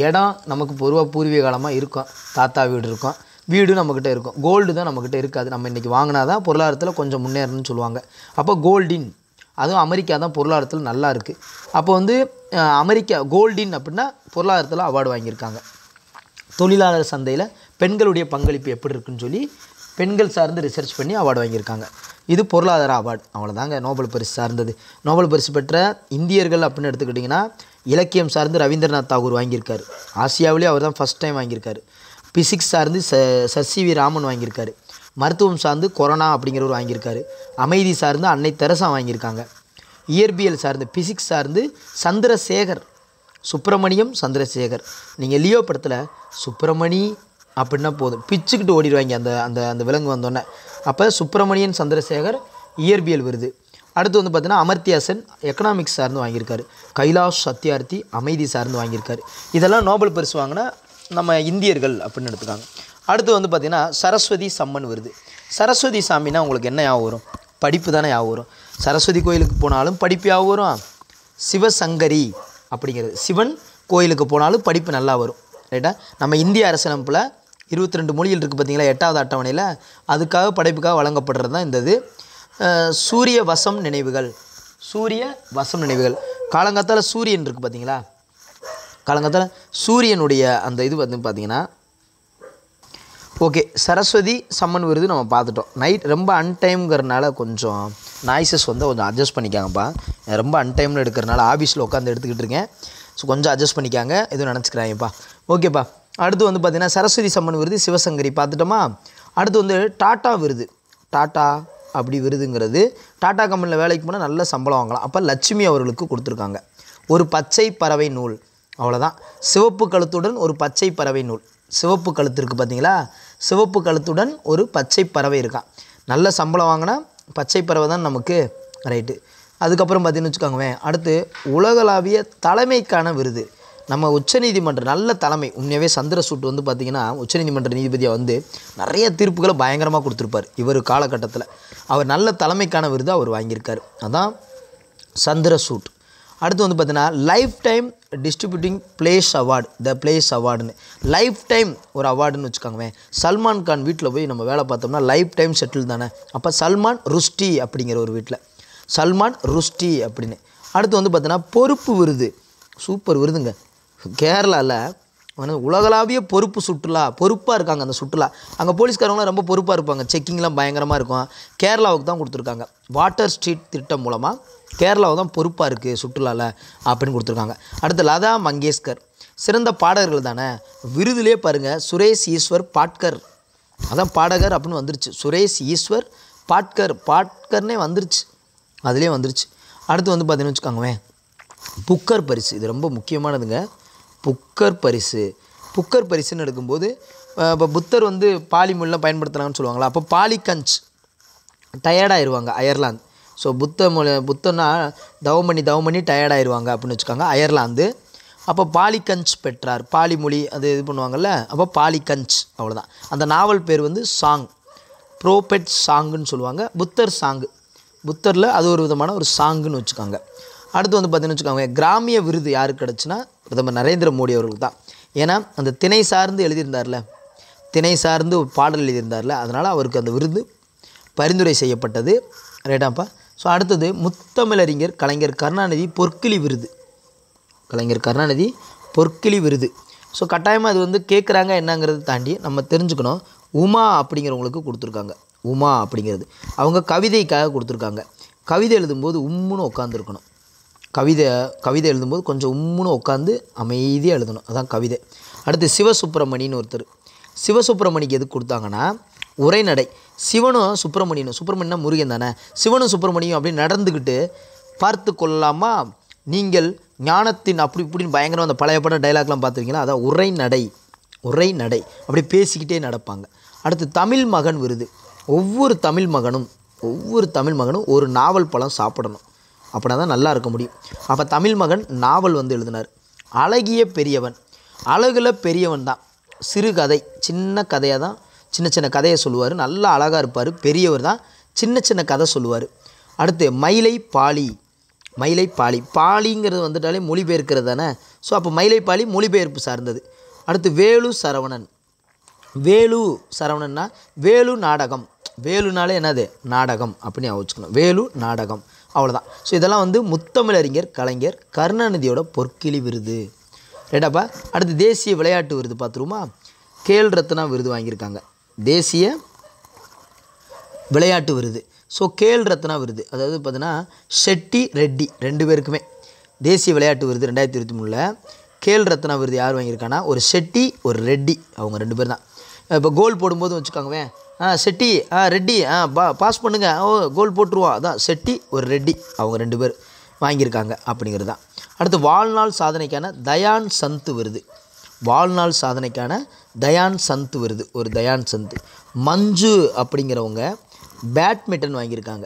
[SPEAKER 1] இடம் நமக்கு பூர்வீக காலமாக இருக்கும், தாத்தா வீடு இருக்கும், வீடு நம்மக்கிட்ட இருக்கும். கோல்டு தான் நம்மக்கிட்ட இருக்காது. நம்ம இன்றைக்கி வாங்கினா தான் பொருளாதாரத்தில் கொஞ்சம் முன்னேறணும்னு சொல்லுவாங்க. அப்போ கோல்டின், அதுவும் அமெரிக்கா தான் பொருளாதாரத்தில் நல்லா இருக்குது. அப்போ வந்து அமெரிக்கா கோல்டின் அப்படின்னா பொருளாதாரத்தில் அவார்டு வாங்கியிருக்காங்க. தொழிலாளர் சந்தையில் பெண்களுடைய பங்களிப்பு எப்படி இருக்குன்னு சொல்லி பெண்கள் சார்ந்து ரிசர்ச் பண்ணி அவார்டு வாங்கியிருக்காங்க. இது பொருளாதார அவார்டு. அவ்வளோதாங்க நோபல் பரிசு சார்ந்தது. நோபல் பரிசு பெற்ற இந்தியர்கள் அப்படின்னு எடுத்துக்கிட்டிங்கன்னா, இலக்கியம் சார்ந்து ரவீந்திரநாத் தாகூர் வாங்கியிருக்காரு. ஆசியாவிலே அவர் தான் ஃபஸ்ட் டைம் வாங்கியிருக்காரு. பிசிக்ஸ் சார்ந்து சர்.சி.வி. ராமன் வாங்கியிருக்காரு. மருத்துவம் சார்ந்து கொரோனா அப்படிங்கிறவர் வாங்கியிருக்காரு. அமைதி சார்ந்து அன்னை தெரசா வாங்கியிருக்காங்க. இயற்பியல் சார்ந்து பிசிக்ஸ் சார்ந்து சுப்பிரமணியம் சந்திரசேகர். நீங்கள் லியோ படத்தில் சுப்பிரமணி அப்படின்னா போதும், பிச்சுக்கிட்டு ஓடிடுவாங்க அந்த அந்த அந்த விலங்கு வந்தோடனே. அப்போ சுப்பிரமணியன் சந்திரசேகர் இயற்பியல் விருது. அடுத்து வந்து பார்த்திங்கன்னா அமர்த்தியா சென் எக்கனாமிக்ஸ் சார்ந்து வாங்கியிருக்காரு. கைலாஷ் சத்யார்த்தி அமைதி சார்ந்து வாங்கியிருக்காரு. இதெல்லாம் நோபல் பரிசு வாங்கினா நம்ம இந்தியர்கள் அப்படின்னு எடுத்துக்காங்க. அடுத்து வந்து பார்த்திங்கன்னா சரஸ்வதி சம்மன் விருது. சரஸ்வதி சாமின்னா உங்களுக்கு என்ன ஞாபகம் வரும், படிப்பு தானே ஞாபகம் வரும். சரஸ்வதி கோயிலுக்கு போனாலும் படிப்பு ஞாபகம் வரும். சிவசங்கரி அப்படிங்கிறது, சிவன் கோயிலுக்கு போனாலும் படிப்பு நல்லா வரும். ரைட்டா. நம்ம இந்திய அரசியலமைப்பில் 22 மொழிகள் இருக்குது பார்த்திங்களா, 8வது அட்டவணையில். அதுக்காக படைப்புக்காக வழங்கப்படுறது தான் இந்த இது. சூரிய வசம் நினைவுகள். காலங்காத்தால் சூரியன் இருக்குது பார்த்திங்களா, காலங்காத்தால் சூரியனுடைய அந்த இது வந்து பார்த்திங்கன்னா ஓகே. சரஸ்வதி சம்மன் விருது நம்ம பார்த்துட்டோம். நைட் ரொம்ப அன்டைம்ங்கிறதுனால கொஞ்சம் நாய்ஸஸ் வந்து கொஞ்சம் அட்ஜஸ்ட் பண்ணிக்காங்கப்பா. ரொம்ப அன்டைமில் எடுக்கிறனால ஆஃபீஸில் உட்காந்து எடுத்துக்கிட்டு இருக்கேன். ஸோ கொஞ்சம் அட்ஜஸ்ட் பண்ணிக்காங்க, எதுவும் நினச்சிக்கிறாங்கப்பா. ஓகேப்பா. அடுத்து வந்து பார்த்திங்கன்னா சரஸ்வதி சம்மன் விருது சிவசங்கரி பார்த்துட்டோமா. அடுத்து வந்து டாட்டா விருது. டாட்டா அப்படி விருதுங்கிறது டாட்டா கம்பெனியில் வேலைக்கு போனால் நல்ல சம்பளம் வாங்கலாம். அப்போ லட்சுமி அவர்களுக்கு கொடுத்துருக்காங்க. ஒரு பச்சை பறவை நூல், அவ்வளோதான். சிவப்பு கழுத்துடன் ஒரு பச்சை பறவை நூல். சிவப்பு கழுத்து இருக்குது பார்த்தீங்களா, சிவப்பு கழுத்துடன் ஒரு பச்சை பறவை இருக்கான். நல்ல சம்பளம் வாங்கினா பச்சை பறவை தான் நமக்கு ரைட்டு. அதுக்கப்புறம் பார்த்தீங்கன்னு வச்சுக்கோங்களேன், அடுத்து உலகளாவிய தலைமைக்கான விருது. நம்ம உச்சநீதிமன்ற நல்ல தலைமை, உண்மையாகவே சந்திரசூட் வந்து பார்த்திங்கன்னா உச்சநீதிமன்ற நீதிபதியாக வந்து நிறைய தீர்ப்புகளை பயங்கரமாக கொடுத்துருப்பார். இவர் காலகட்டத்தில் அவர் நல்ல தலைமைக்கான விருது அவர் வாங்கியிருக்கார். அதான் சந்திரசூட். அடுத்து வந்து பார்த்திங்கன்னா life time distributing blaze award, the blaze அவார்டுன்னு லைஃப் டைம் ஒரு அவார்டுன்னு வச்சுக்கோங்களேன். சல்மான் கான் வீட்டில் போய் நம்ம வேலை பார்த்தோம்னா லைஃப் டைம் செட்டில் தானே. அப்போ சல்மான் ருஷ்டி அப்படிங்கிற ஒரு வீட்டில் சல்மான் ருஷ்டி அப்படின்னு. அடுத்து வந்து பார்த்தீங்கன்னா பொறுப்பு விருது. சூப்பர் விருதுங்க. கேரளாவில் உலகளாவிய பொறுப்பு சுற்றுலா, பொறுப்பாக இருக்காங்க அந்த சுற்றுலா. அங்கே போலீஸ்காரங்களாம் ரொம்ப பொறுப்பாக இருப்பாங்க, செக்கிங்லாம் பயங்கரமாக இருக்கும். கேரளாவுக்கு தான் கொடுத்துருக்காங்க. வாட்டர் ஸ்ட்ரீட் திட்டம் மூலமாக கேரளாவை தான் பொறுப்பாக இருக்குது சுற்றுலாவில் அப்படின்னு கொடுத்துருக்காங்க. அடுத்து லதா மங்கேஷ்கர், சிறந்த பாடகர்கள் தானே. விருதுலேயே பாருங்கள், சுரேஷ் ஈஸ்வர் பாட்கர், அதான் பாடகர் அப்படின்னு வந்துருச்சு. சுரேஷ் ஈஸ்வர் பாட்கர்னே வந்துருச்சு, அதுலேயே வந்துருச்சு. அடுத்து வந்து பார்த்தீங்கன்னு வச்சுக்கோங்களேன் புக்கர் பரிசு. இது ரொம்ப முக்கியமானதுங்க. புக்கர் பரிசுன்னு எடுக்கும்போது இப்போ புத்தர் வந்து பாலி மொழிலாம் பயன்படுத்துகிறாங்கன்னு சொல்லுவாங்களா, அப்போ பாலிகஞ்ச் டயர்டாகிடுவாங்க அயர்லாந்து. ஸோ புத்தன்னா தவமணி டயர்டாகிடுவாங்க அப்படின்னு வச்சுக்காங்க அயர்லாந்து. அப்போ பாலிகஞ்ச் பெற்றார், பாலி மொழி அது இது பண்ணுவாங்கள்ல, அப்போ பாலிகஞ்ச் அவ்வளோதான். அந்த நாவல் பேர் வந்து சாங், ப்ரோபெட் சாங்குன்னு சொல்லுவாங்க. புத்தர் சாங்கு, புத்தரில் அது ஒரு விதமான ஒரு சாங்குன்னு வச்சுக்காங்க. அடுத்து வந்து பார்த்தீங்கன்னு வச்சுக்கோங்க கிராமிய விருது யாருக்கு கிடச்சுன்னா பிரதமர் நரேந்திர மோடி அவர்களுக்கு தான். ஏன்னா அந்த திணை சார்ந்து எழுதியிருந்தார்ல, திணை சார்ந்து ஒரு பாடல் எழுதியிருந்தார்ல, அதனால் அவருக்கு அந்த விருது பரிந்துரை செய்யப்பட்டது. ரைட்டாப்பா. ஸோ அடுத்தது முத்தமிழறிஞர் கலைஞர் கருணாநிதி பொற்கிளி விருது. கலைஞர் கருணாநிதி பொற்கிளி விருது. ஸோ கட்டாயமாக அது வந்து கேட்குறாங்க என்னங்கிறத தாண்டி நம்ம தெரிஞ்சுக்கணும். உமா அப்படிங்கிறவங்களுக்கு கொடுத்துருக்காங்க. உமா அப்படிங்கிறது அவங்க கவிதைக்காக கொடுத்துருக்காங்க. கவிதை எழுதும்போது உம்முன்னு உட்காந்துருக்கணும். கவிதை எழுதும்போது கொஞ்சம் உம்முன்னு உட்காந்து அமைதியாக எழுதணும். அதான் கவிதை. அடுத்து சிவசுப்பிரமணின்னு ஒருத்தர். சிவசுப்பிரமணிக்கு எதுக்கு கொடுத்தாங்கன்னா உரைநடை. சிவனும் சுப்பிரமணியனா முருகன் தானே, சிவனும் சுப்பிரமணியும் அப்படின்னு நடந்துக்கிட்டு பார்த்து கொள்ளலாமா நீங்கள் ஞானத்தின் அப்படி இப்படின்னு பயங்கரம் அந்த பழைய படம் டைலாக்லாம் பார்த்துருக்கீங்களா, அதான் உரைநடை அப்படி பேசிக்கிட்டே நடப்பாங்க. அடுத்து தமிழ் மகன் விருது. ஒவ்வொரு தமிழ் மகனும் ஒரு நாவல் பழம் சாப்பிடணும். அப்படின்னா தான் நல்லா இருக்க முடியும். அப்போ தமிழ் மகன் நாவல் வந்து எழுதினார். அழகிய பெரியவன். அழகில் பெரியவன் தான். சிறுகதை சின்ன கதையாக தான் சின்ன கதையை சொல்லுவார். நல்லா அழகாக இருப்பார். பெரியவர் தான் சின்ன கதை சொல்லுவார். அடுத்து மயிலை பாலி. பாலிங்கிறது வந்துட்டாலே மொழிபெயர்க்கிறது தானே. ஸோ அப்போ மயிலை பாலி மொழிபெயர்ப்பு சார்ந்தது. அடுத்து வேலு சரவணன்னா வேலு நாடகம். வேலுனாலே என்னது நாடகம் அப்படின்னு வச்சுக்கணும். வேலு நாடகம் அவ்வளோதான். ஸோ இதெல்லாம் வந்து முத்தமிழறிஞர் கலைஞர் கருணாநிதியோட பொற்கிளி விருது. ரைட்டாப்பா. அடுத்து தேசிய விளையாட்டு விருது பார்த்துருமா. கேல் ரத்னா விருது வாங்கியிருக்காங்க. தேசிய விளையாட்டு விருது. ஸோ கேல் ரத்னா விருது அதாவது பார்த்தீங்கன்னா ஷெட்டி ரெட்டி 2 பேருக்குமே தேசிய விளையாட்டு விருது 2023 கேல் ரத்னா விருது யார் வாங்கியிருக்காங்கன்னா ஒரு ஷெட்டி ஒரு ரெட்டி, அவங்க 2 பேர் தான். இப்போ கோல் போடும்போது வச்சுக்கோங்கவே, ஷெட்டி ரெட்டி பாஸ் பண்ணுங்க, கோல் போட்டுருவோம், அதான் ஷெட்டி ஒரு ரெட்டி, அவங்க 2 பேர் வாங்கியிருக்காங்க அப்படிங்கிறது தான். அடுத்து வாழ்நாள் சாதனைக்கான தயான் சந்த் விருது. வாழ்நாள் சாதனைக்கான தயான் சந்த் விருது ஒரு தயான் சந்த். மஞ்சு அப்படிங்கிறவங்க பேட்மிண்டன் வாங்கியிருக்காங்க.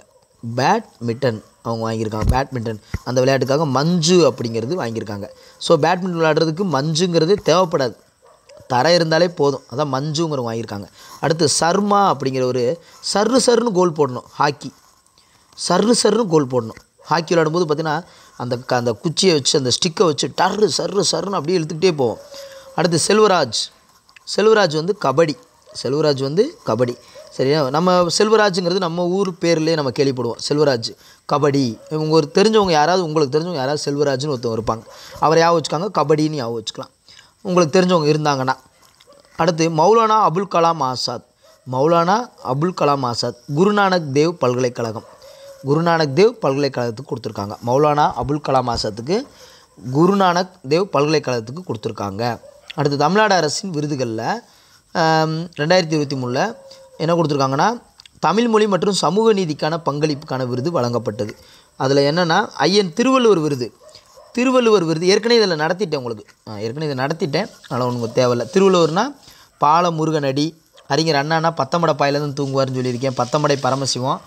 [SPEAKER 1] அவங்க வாங்கியிருக்காங்க பேட்மிண்டன். அந்த விளையாட்டுக்காக மஞ்சு அப்படிங்கிறது வாங்கியிருக்காங்க. ஸோ பேட்மிண்டன் விளையாடுறதுக்கு மஞ்சுங்கிறது தேவைப்படாது, தரை இருந்தாலே போதும், அதான் மஞ்சுங்கிறவங்க வாங்கியிருக்காங்க. அடுத்து சர்மா அப்படிங்கிற ஒரு சர்ன்னு கோல் போடணும். ஹாக்கி சர்ன்னு கோல் போடணும். ஹாக்கி விளையாடும்போது பார்த்திங்கன்னா அந்த குச்சியை வச்சு அந்த ஸ்டிக்கை வச்சு சர்ன்னு அப்படியே இழுத்துக்கிட்டே போவோம். அடுத்து செல்வராஜ் வந்து கபடி. சரியா, நம்ம செல்வராஜுங்கிறது நம்ம ஊர் பேர்லேயே நம்ம கேள்விப்படுவோம். செல்வராஜ் கபடி. இவங்க உங்களுக்கு தெரிஞ்சவங்க யாராவது செல்வராஜ்னு ஒருத்தவங்க இருப்பாங்க. அவரை ஞாபகம் வச்சுக்காங்க, கபடின்னு ஞாபகம் வச்சுக்கலாம் உங்களுக்கு தெரிஞ்சவங்க இருந்தாங்கன்னா. அடுத்து மௌலானா அபுல் கலாம் ஆசாத் குருநானக் தேவ் பல்கலைக்கழகத்துக்கு கொடுத்துருக்காங்க. மௌலானா அபுல் கலாம் ஆசாத்துக்கு குருநானக் தேவ் பல்கலைக்கழகத்துக்கு கொடுத்துருக்காங்க. அடுத்து தமிழ்நாடு அரசின் விருதுகளில் 2023 என்ன கொடுத்துருக்காங்கன்னா தமிழ் மொழி மற்றும் சமூக நீதிக்கான பங்களிப்புக்கான விருது வழங்கப்பட்டது. அதில் என்னென்னா ஐயன் திருவள்ளுவர் விருது ஏற்கனவே இதில் நடத்திட்டேன் உங்களுக்கு. இதை நடத்திட்டேன், அதனால் உங்களுக்கு தேவையில்லை. திருவள்ளுவர்னால் பாலமுருகனடி, அறிஞர் அண்ணானா பத்தமடை பாயிலேருந்து தூங்குவார்னு சொல்லியிருக்கேன், பத்தமடை பரமசிவம்.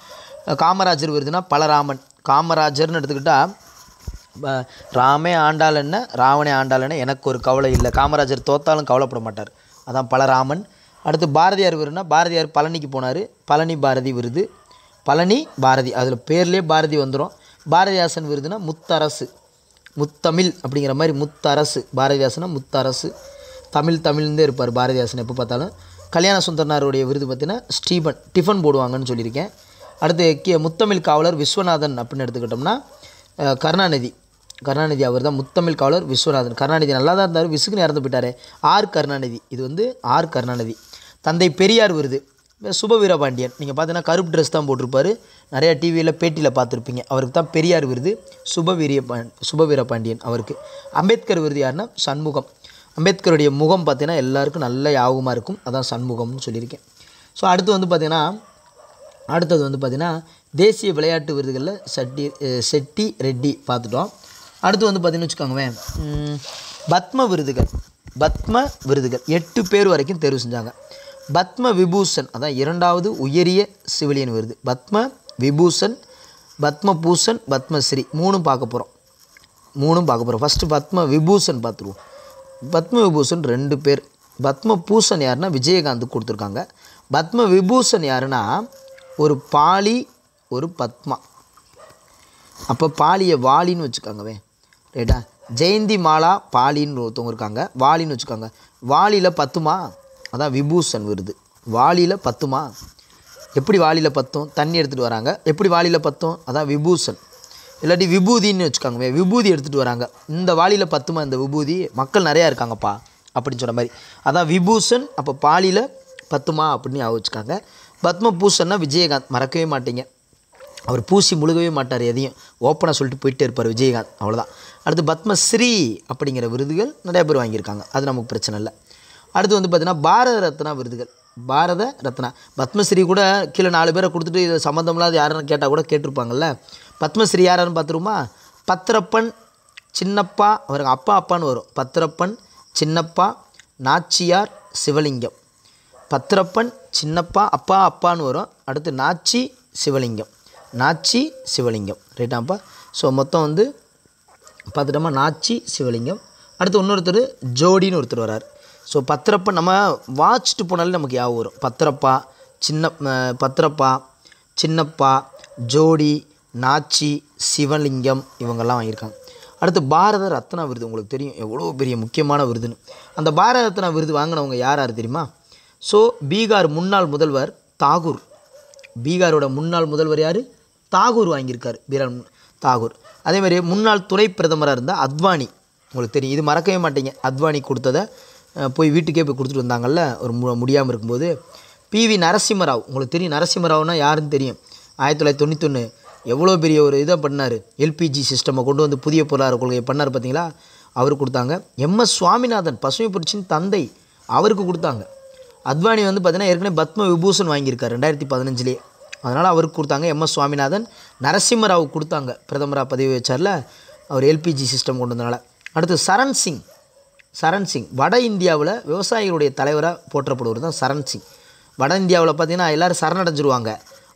[SPEAKER 1] காமராஜர் விருதுனா பலராமன். காமராஜர்னு எடுத்துக்கிட்டால் ராமே ஆண்டாள் என்ன ராவணே ஆண்டாள் என்ன எனக்கு ஒரு கவலை இல்லை, காமராஜர் தோத்தாலும் கவலைப்பட மாட்டார், அதான் பலராமன். அடுத்து பாரதியார் விருதுனா பாரதியார் பழனிக்கு போனார், பழனி பாரதி விருது. அதில் பேர்லேயே பாரதி வந்துடும். பாரதிதாசன் விருதுனா முத்தமிழ் அப்படிங்கிற மாதிரி முத்தரசு. பாரதிதாசனா முத்தரசு, தமிழ்ந்தே இருப்பார் பாரதிதாசன் எப்போ பார்த்தாலும். கல்யாண சுந்தரனாருடைய விருது பார்த்தீங்கன்னா டிஃபன் போடுவாங்கன்னு சொல்லியிருக்கேன். அடுத்து முத்தமிழ் காவலர் விஸ்வநாதன் அப்படின்னு எடுத்துக்கிட்டோம்னா கருணாநிதி அவர் தான் முத்தமிழ் காவலர் விஸ்வநாதன். கருணாநிதி நல்லா தான் இருந்தார், விசுக்குன்னு இறந்து போயிட்டார். கருணாநிதி, இது வந்து கருணாநிதி. தந்தை பெரியார் விருது சுப வீரபாண்டியன். நீங்கள் பார்த்தீங்கன்னா கருப்பு ட்ரெஸ் தான் போட்டிருப்பார், நிறையா டிவியில் பேட்டியில் பார்த்துருப்பீங்க. அவருக்கு தான் பெரியார் விருது. சுப வீரபாண்டியன் அவருக்கு. அம்பேத்கர் விருது யாருன்னா சண்முகம். அம்பேத்கருடைய முகம் பார்த்தீங்கன்னா எல்லாருக்கும் நல்ல யாபகமாக இருக்கும், அதான் சண்முகம்னு சொல்லியிருக்கேன். ஸோ அடுத்தது வந்து பார்த்திங்கன்னா தேசிய விளையாட்டு விருதுகளில் ஷெட்டி ரெட்டி பார்த்துட்டோம். அடுத்து வந்து பார்த்திங்கன்னு வச்சுக்கோங்களேன், பத்ம விருதுகள் 8 பேர் வரைக்கும் தேர்வு செஞ்சாங்க. பத்ம விபூஷன் அதான் 2வது உயரிய சிவிலியன் விருது. பத்ம விபூஷன், பத்மபூஷன், பத்மஸ்ரீ 3 பார்க்க போகிறோம். ஃபஸ்ட்டு பத்ம விபூஷன் பார்த்துருவோம். பத்ம விபூஷன் 2 பேர். பத்மபூஷன் யாருன்னா விஜயகாந்துக்கு கொடுத்துருக்காங்க. பத்ம விபூஷன் யாருன்னா ஒரு பாலி ஒரு பத்மா. அப்போ பாலியை வாலின்னு வச்சுக்காங்கவே, ரைட்டா. ஜெயந்தி மாலா பாலின்னு ஒருத்தவங்க இருக்காங்க, வாலின்னு வச்சுக்கோங்க. வாலியில் பத்துமா, அதான் விபூஷன் விருது. வாலியில் பத்துமா, எப்படி வாலியில் பத்தும், தண்ணி எடுத்துகிட்டு வராங்க, எப்படி வாலியில் பத்தும், அதான் விபூஷன். இல்லாட்டி விபூதின்னு வச்சுக்கோங்க, விபூதி எடுத்துகிட்டு வராங்க, இந்த வாலியில் பத்துமா இந்த விபூதி, மக்கள் நிறையா இருக்காங்கப்பா அப்படின்னு சொன்ன மாதிரி, அதான் விபூஷன். அப்போ பாலியில் பத்துமா அப்படின்னு வச்சுக்காங்க. பத்மபூஷன்னா விஜயகாந்த், மறக்கவே மாட்டீங்க. அவர் பூசி முழுகவே மாட்டார், எதையும் ஓப்பனாக சொல்லிட்டு போயிட்டே இருப்பார் விஜயகாந்த், அவ்வளோதான். அடுத்து பத்மஸ்ரீ அப்படிங்கிற விருதுகள் நிறைய பேர் வாங்கியிருக்காங்க, அது நமக்கு பிரச்சனை இல்லை. அடுத்து வந்து பார்த்திங்கன்னா பாரத ரத்னா விருதுகள். பாரத ரத்னா, பத்மஸ்ரீ கூட கீழே 4 பேரை கொடுத்துட்டு இது சம்மந்தமில்லாத யாருன்னு கேட்டால் கூட கேட்டிருப்பாங்கல்ல. பத்மஸ்ரீ யாருன்னு பார்த்துருமா, பத்திரப்பன் சின்னப்பா, அவருக்கு அப்பா அப்பான்னு வரும், பத்திரப்பன் சின்னப்பா நாச்சியார் சிவலிங்கம். பத்திரப்பன் சின்னப்பா அப்பா அப்பான்னு வரும், அடுத்து நாச்சி சிவலிங்கம், நாச்சி சிவலிங்கம், ரைட்டாப்பா. ஸோ மொத்தம் வந்து பார்த்துட்டோமா, நாச்சி சிவலிங்கம். அடுத்து இன்னொருத்தர் ஜோடின்னு ஒருத்தர் வரார். ஸோ பத்திரப்பன் நம்ம வாட்சிட்டு போனாலே நமக்கு ஞாபகம் வரும், பத்திரப்பா பத்திரப்பா சின்னப்பா ஜோடி நாச்சி சிவலிங்கம் இவங்கெல்லாம் வாங்கியிருக்காங்க. அடுத்து பாரத ரத்னா விருது, உங்களுக்கு தெரியும் எவ்வளோ பெரிய முக்கியமான விருதுன்னு. அந்த பாரத ரத்னா விருது வாங்கினவங்க யார் யார் தெரியுமா? ஸோ பீகார் முன்னாள் முதல்வர் தாகூர், பீகாரோட முன்னாள் முதல்வர் யார்? தாகூர் வாங்கியிருக்கார், பீகார் தாகூர். அதேமாதிரி முன்னாள் துணை பிரதமராக இருந்தால் அத்வானி, உங்களுக்கு தெரியும், இது மறக்கவே மாட்டீங்க, அத்வானி கொடுத்ததை போய் வீட்டுக்கே போய் கொடுத்துட்டு வந்தாங்கல்ல ஒரு முடியாமல் இருக்கும்போது. பிவி நரசிம்மராவ், உங்களுக்கு தெரியும் நரசிம்மராவ்னா யாருன்னு தெரியும், 1991 எவ்வளோ பெரிய ஒரு இதை பண்ணார், எல்பிஜி சிஸ்டமை கொண்டு வந்து புதிய பொருளாதார கொள்கையை பண்ணார் பார்த்தீங்களா, அவருக்கு கொடுத்தாங்க. எம்எஸ் சுவாமிநாதன் பசுமை புரட்சியின் தந்தை, அவருக்கு கொடுத்தாங்க. அத்வானி வந்து பார்த்தீங்கன்னா ஏற்கனவே பத்ம விபூஷன் வாங்கியிருக்கார் 2015, அதனால் அவருக்கு கொடுத்தாங்க. எம்எஸ் சுவாமிநாதன் நரசிம்மராவுக்கு கொடுத்தாங்க, பிரதமராக பதவி வச்சார்ல அவர், எல்பிஜி சிஸ்டம் கொண்டு வந்தனால. அடுத்து சரண் சிங் வட இந்தியாவில் விவசாயிகளுடைய தலைவராக போற்றப்படுவது தான் சரண் சிங். வட இந்தியாவில் பார்த்திங்கன்னா எல்லோரும் சரணடைஞ்சிருவாங்க,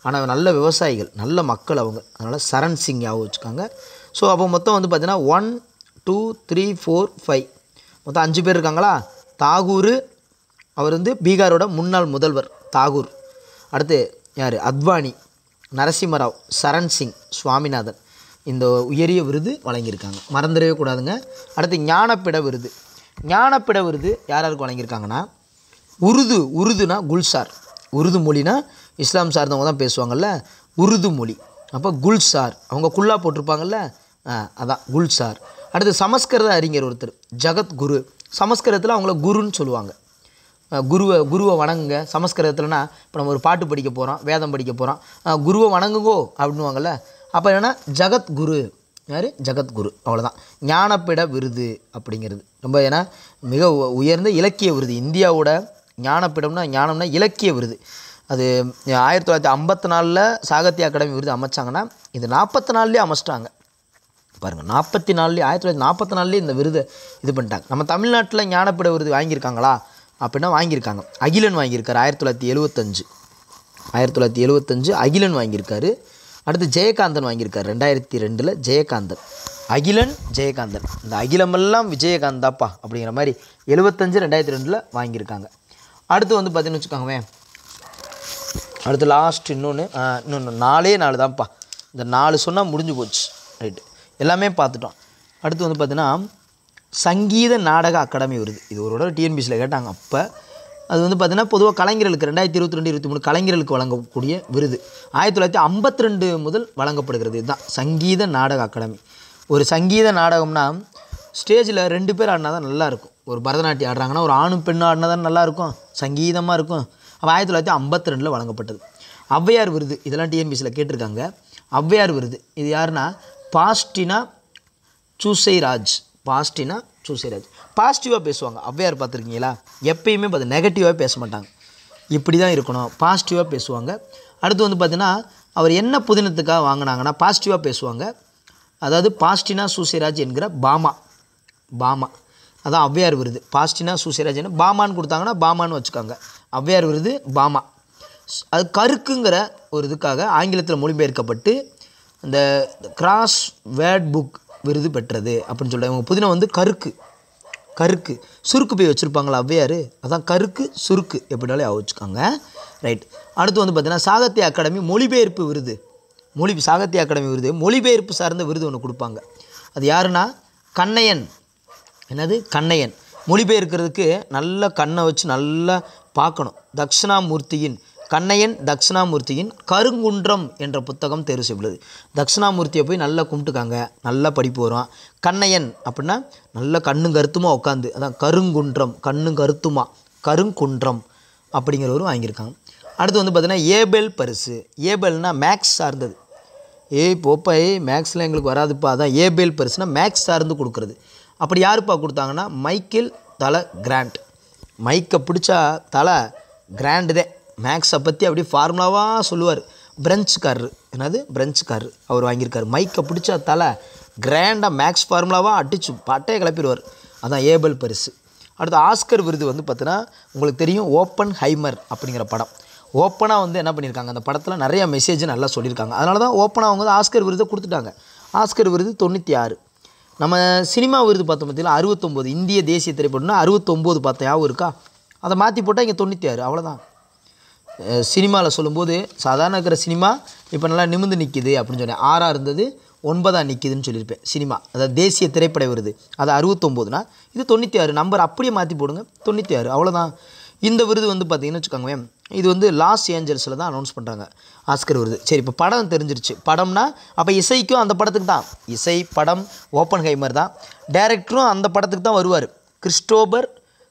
[SPEAKER 1] ஆனால் நல்ல விவசாயிகள் நல்ல மக்கள் அவங்க, அதனால் சரண் சிங் ஞாபகம் வச்சுக்காங்க. ஸோ அப்போ மொத்தம் வந்து பார்த்திங்கன்னா 1 2 3 4 5 மொத்தம் 5 பேர் இருக்காங்களா. தாகூர், அவர் வந்து பீகாரோட முன்னாள் முதல்வர் தாகூர். அடுத்து யார்? அத்வானி, நரசிம்மராவ், சரண் சிங், சுவாமிநாதன், இந்த உயரிய விருது வழங்கியிருக்காங்க, மறந்துடவே கூடாதுங்க. அடுத்து ஞானப்பிட விருது. ஞானப்பிட விருது யார் யாருக்கு வழங்கியிருக்காங்கன்னா, உருதுனா குல்சார், உருது மொழினா இஸ்லாம் சார்ந்தவங்க தான் பேசுவாங்கள்ல, உருது மொழி. அப்போ குல்சார், அவங்க குல்லா போட்டிருப்பாங்கள்ல, அதான் குல்சார். அடுத்து சமஸ்கிருத அறிஞர் ஒருத்தர் ஜகத்குரு, சமஸ்கிருதத்தில் அவங்கள குருன்னு சொல்லுவாங்க. குருவை வணங்குங்க. சமஸ்கிருதத்தில்னா இப்போ நம்ம ஒரு பாட்டு படிக்க போகிறோம், வேதம் படிக்க போகிறோம், குருவை வணங்குங்கோ அப்படின்னுவாங்கள்ல, அப்போ என்னென்னா ஜகத்குரு. யார்? ஜகத்குரு, அவ்வளோதான். ஞானப்பிட விருது அப்படிங்கிறது ரொம்ப ஏன்னா மிக உயர்ந்த இலக்கிய விருது. இந்தியாவோட ஞானம்னா இலக்கிய விருது. அது 1954 சாகித்ய அகாடமி விருது அமைச்சாங்கன்னா, இது 44 அமைச்சிட்டாங்க பாருங்கள். 44 1944 இந்த விருதை இது பண்ணிட்டாங்க. நம்ம தமிழ்நாட்டில் ஞானப்பிட விருது வாங்கியிருக்காங்களா அப்படின்னா வாங்கியிருக்காங்க. அகிலன் வாங்கியிருக்காரு 1975 அகிலன் வாங்கியிருக்காரு. அடுத்து ஜெயகாந்தன் வாங்கியிருக்காரு 2002 ஜெயகாந்தன். அகிலன் ஜெயகாந்தன், இந்த அகிலமெல்லாம் விஜயகாந்தாப்பா அப்படிங்கிற மாதிரி 75 2002 வாங்கியிருக்காங்க. அடுத்து வந்து பார்த்தீங்கன்னு வச்சுக்கோங்க, அடுத்து லாஸ்ட் இன்னொன்று 4 தான்ப்பா. இந்த 4 சொன்னால் முடிஞ்சு போச்சு, ரைட்டு, எல்லாமே பார்த்துட்டோம். அடுத்து வந்து பார்த்தீங்கன்னா சங்கீத நாடக அகாடமி விருது. இது ஒரு தடவை டிஎன்பிசியில் கேட்டாங்க. அப்போ அது வந்து பார்த்திங்கன்னா பொதுவாக கலைஞர்களுக்கு 2022-23 கலைஞர்களுக்கு வழங்கக்கூடிய விருது 1952 முதல் வழங்கப்படுகிறது. இதுதான் சங்கீத நாடக அகாடமி. ஒரு சங்கீத நாடகம்னா ஸ்டேஜில் 2 பேர் ஆடினா தான் நல்லாயிருக்கும். ஒரு பரதநாட்டியம் ஆடுறாங்கன்னா ஒரு ஆணும் பெண்ணும் ஆடினா தான் நல்லாயிருக்கும், சங்கீதமாக இருக்கும். அப்போ 1952 வழங்கப்பட்டது. ஔவையார் விருது, இதெல்லாம் டிஎன்பிசியில் கேட்டிருக்காங்க. ஔவையார் விருது இது யாருன்னா பாஸ்டினா சூசைராஜ். பாசிட்டிவாக பேசுவாங்க ஔவையார், பார்த்துருக்கீங்களா? எப்பயுமே நெகட்டிவாக பேச மாட்டாங்க, இப்படி தான் இருக்கணும், பாசிட்டிவாக பேசுவாங்க. அடுத்து வந்து பார்த்திங்கன்னா அவர் என்ன புதினத்துக்காக வாங்கினாங்கன்னா பாசிட்டிவாக பேசுவாங்க. அதாவது பாஸ்டினா சூசைராஜ் என்கிற பாமா, அதான் ஔவையார் விருது. பாஸ்டினா சூசைராஜ் என்ன பாமான்னு கொடுத்தாங்கன்னா பாமான்னு வச்சுக்காங்க. ஔவையார் விருது பாமா. அது கருக்குங்கிற ஒரு இதுக்காக ஆங்கிலத்தில் மொழிபெயர்க்கப்பட்டு அந்த கிராஸ் வேர்ட் புக் விருது பெற்றது அப்படின்னு சொல்கிறாங்க. இவங்க புதினம் வந்து கருக்கு சுருக்கு போய் வச்சுருப்பாங்களா ஔவையார், அதான் கருக்கு சுருக்கு எப்படினாலே வச்சுக்காங்க, ரைட். அடுத்து வந்து பார்த்திங்கன்னா சாகித்ய அகாடமி மொழிபெயர்ப்பு விருது. சாகித்ய அகாடமி விருது மொழிபெயர்ப்பு சார்ந்த விருது ஒன்று கொடுப்பாங்க. அது யாருன்னா கண்ணையன். என்னது கண்ணையன்? மொழிபெயர்க்கிறதுக்கு நல்ல கண்ணை வச்சு நல்லா பார்க்கணும். தட்சிணாமூர்த்தியின் கண்ணையன் தட்சிணாமூர்த்தியின் கருங்குன்றம் என்ற புத்தகம் தேர்வு செய்யப்படுது. தட்சிணாமூர்த்தியை போய் நல்லா கும்பிட்டுக்காங்க, நல்லா படிப்பு வரும். கண்ணையன் அப்படின்னா நல்ல கண்ணும் கருத்துமா உட்காந்து, அதான் கருங்குன்றம், கண்ணும் கருத்துமா கருங்குன்றம் அப்படிங்கிறவரும் வாங்கியிருக்காங்க. அடுத்து வந்து பார்த்திங்கன்னா ஏபெல் பரிசு. ஏபெல்னால் மேக்ஸ் சார்ந்தது. போப்பா மேக்ஸில் எங்களுக்கு வராதுப்பா, அதான் ஏபெல் பரிசுனா மேக்ஸ் சார்ந்து கொடுக்குறது. அப்படி யாருப்பா கொடுத்தாங்கன்னா மைக்கேல் தலை கிராண்ட். மைக்கை பிடிச்சா தலை கிராண்டு தான். மேக்ஸை பற்றி அப்படியே ஃபார்முலாவாக சொல்லுவார். பிரெஞ்சுக்காரரு, என்னது பிரெஞ்சுக்காரரு, அவர் வாங்கியிருக்காரு. மைக்கை பிடிச்சா தலை கிராண்டாக மேக்ஸ் ஃபார்முலாவாக அடிச்சு பட்டையை கிளப்பிடுவார். அதான் ஏபெல் பரிசு. அடுத்து ஆஸ்கர் விருது வந்து பார்த்தீங்கன்னா உங்களுக்கு தெரியும், ஓப்பன் ஹைமர் அப்படிங்கிற படம். ஓப்பனாக வந்து என்ன பண்ணியிருக்காங்க, அந்த படத்தில் நிறைய மெசேஜ் நல்லா சொல்லியிருக்காங்க. அதனால தான் ஓப்பனாக அவங்க வந்து ஆஸ்கர் விருதை கொடுத்துட்டாங்க. ஆஸ்கர் விருது 96. நம்ம சினிமா விருது பார்த்தோம் பார்த்தீங்கன்னா 69. இந்திய தேசிய திரைப்படம்னா 69 பார்த்தேன், யாவும் இருக்கா? அதை மாற்றி போட்டால் இங்கே 96, அவ்வளோதான். சினிமாவில் சொல்லும்போது சாதாரண இருக்கிற சினிமா இப்போ நல்லா நிமிர்ந்து நிற்கிது அப்படின்னு சொன்னேன். 6ஆக இருந்தது 9ஆக நிற்கிதுன்னு சொல்லியிருப்பேன். சினிமா அதாவது தேசிய திரைப்பட விருது அது 69னா இது 96. நம்பர் அப்படியே மாற்றி போடுங்க, 96, அவ்வளோதான். இந்த விருது வந்து பார்த்திங்கன்னு வச்சுக்கோங்க, இது வந்து லாஸ் ஏஞ்சல்ஸில் தான் அனௌன்ஸ் பண்ணுறாங்க ஆஸ்கர் விருது. சரி, இப்போ படம் தெரிஞ்சிருச்சு. படம்னா அப்போ இசைக்கும் அந்த படத்துக்கு தான், இசை படம் ஓப்பன் ஹைமர் தான். டைரக்டரும் அந்த படத்துக்கு தான் வருவார்.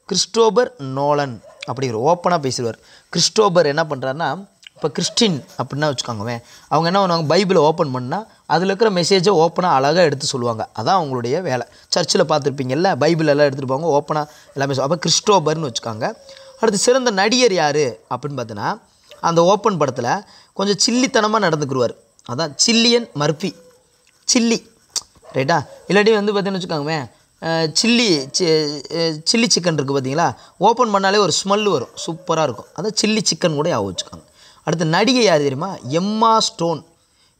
[SPEAKER 1] கிறிஸ்டோபர் நோலன் அப்படிங்கிற ஓப்பனாக பேசுவார். கிறிஸ்டோபர் என்ன பண்ணுறாருன்னா, இப்போ கிறிஸ்டின் அப்படின்னா வச்சுக்கோங்க, அவங்க என்ன பண்ணுவாங்க, பைபிளை ஓப்பன் பண்ணால் அதில் இருக்கிற மெசேஜை ஓப்பனாக அழகாக எடுத்து சொல்லுவாங்க. அதான் அவங்களுடைய வேலை. சர்ச்சில் பார்த்துருப்பீங்கல்ல, பைபிள் எல்லாம் எடுத்துகிட்டு போவாங்க, ஓப்பனாக எல்லாமே. அப்போ கிறிஸ்டோபர்னு வச்சுக்காங்க. அடுத்து சிறந்த நடிகர் யார் அப்படின்னு பார்த்தீங்கன்னா, அந்த ஓப்பன் படத்தில் கொஞ்சம் சில்லித்தனமாக நடந்துக்குருவார். அதான் சில்லியன் மர்ஃபி. சில்லி ரைட்டா? இல்லாட்டி வந்து பார்த்தீங்கன்னு வச்சுக்கோங்க, சில்லி சிக்கன் இருக்குது பார்த்தீங்களா, ஓப்பன் பண்ணாலே ஒரு ஸ்மெல்லு வரும், சூப்பராக இருக்கும். அதான் சில்லி சிக்கன் கூட ஞாபகம் வச்சுக்காங்க. அடுத்து நடிகை யார் தெரியுமா? எம்மா ஸ்டோன்.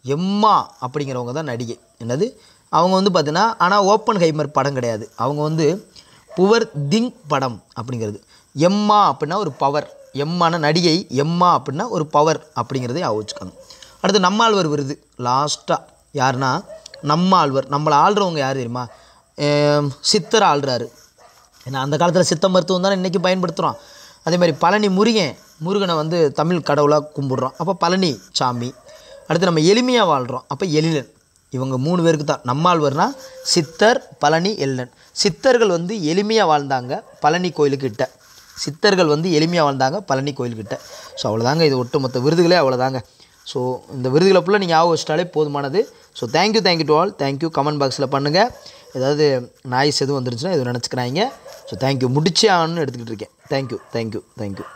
[SPEAKER 1] எம்மா அப்படிங்கிறவங்க தான் நடிகை. என்னது, அவங்க வந்து பார்த்தீங்கன்னா, ஆனால் ஓப்பன் ஹைமர் படம் கிடையாது, அவங்க வந்து புவர் திங் படம் அப்படிங்கிறது. எம்மா அப்படின்னா ஒரு பவர், எம்மான நடிகை, எம்மா அப்படின்னா ஒரு பவர் அப்படிங்கிறதே ஆவச்சுக்காங்க. அடுத்து நம்மாழ்வார் விருது லாஸ்ட்டாக யாருன்னா, நம்மாழ்வார். நம்மளை ஆள்றவங்க யார் தெரியுமா? சித்தரை ஆள்றாரு. ஏன்னா அந்த காலத்தில் சித்த மருத்துவம் தானே இன்றைக்கி பயன்படுத்துகிறோம். அதேமாதிரி பழனி முருகனை வந்து தமிழ் கடவுளாக கும்பிட்றோம், அப்போ பழனி சாமி. அடுத்து நம்ம எளிமையாக வாழ்கிறோம், அப்போ எழிலன். இவங்க 3 பேருக்கு தான். நம்மாழ்வார்னா சித்தர், பழனி, எழிலன். சித்தர்கள் வந்து எளிமையாக வாழ்ந்தாங்க பழனி கோயிலுக்கிட்ட. சித்தர்கள் வந்து எளிமையாக வாழ்ந்தாங்க பழனி கோயில்கிட்ட. ஸோ அவ்வளோதாங்க, இது ஒட்டுமொத்த விருதுகளே அவ்வளோதாங்க. ஸோ இந்த விருதுகளை ஃபுல்லாக நீங்கள் ஞாபகம் வச்சிட்டாலே போதுமானது. So thank you to all. Thank you. Comment பாக்ஸில் பண்ணுங்கள். ஏதாவது நாய்ஸ் எதுவும் வந்துருச்சுன்னா எதுவும் நினச்சிக்கிறாங்க. So thank you. முடிச்சே ஆகணும்னு எடுத்துக்கிட்டு இருக்கேன். தேங்க்யூ.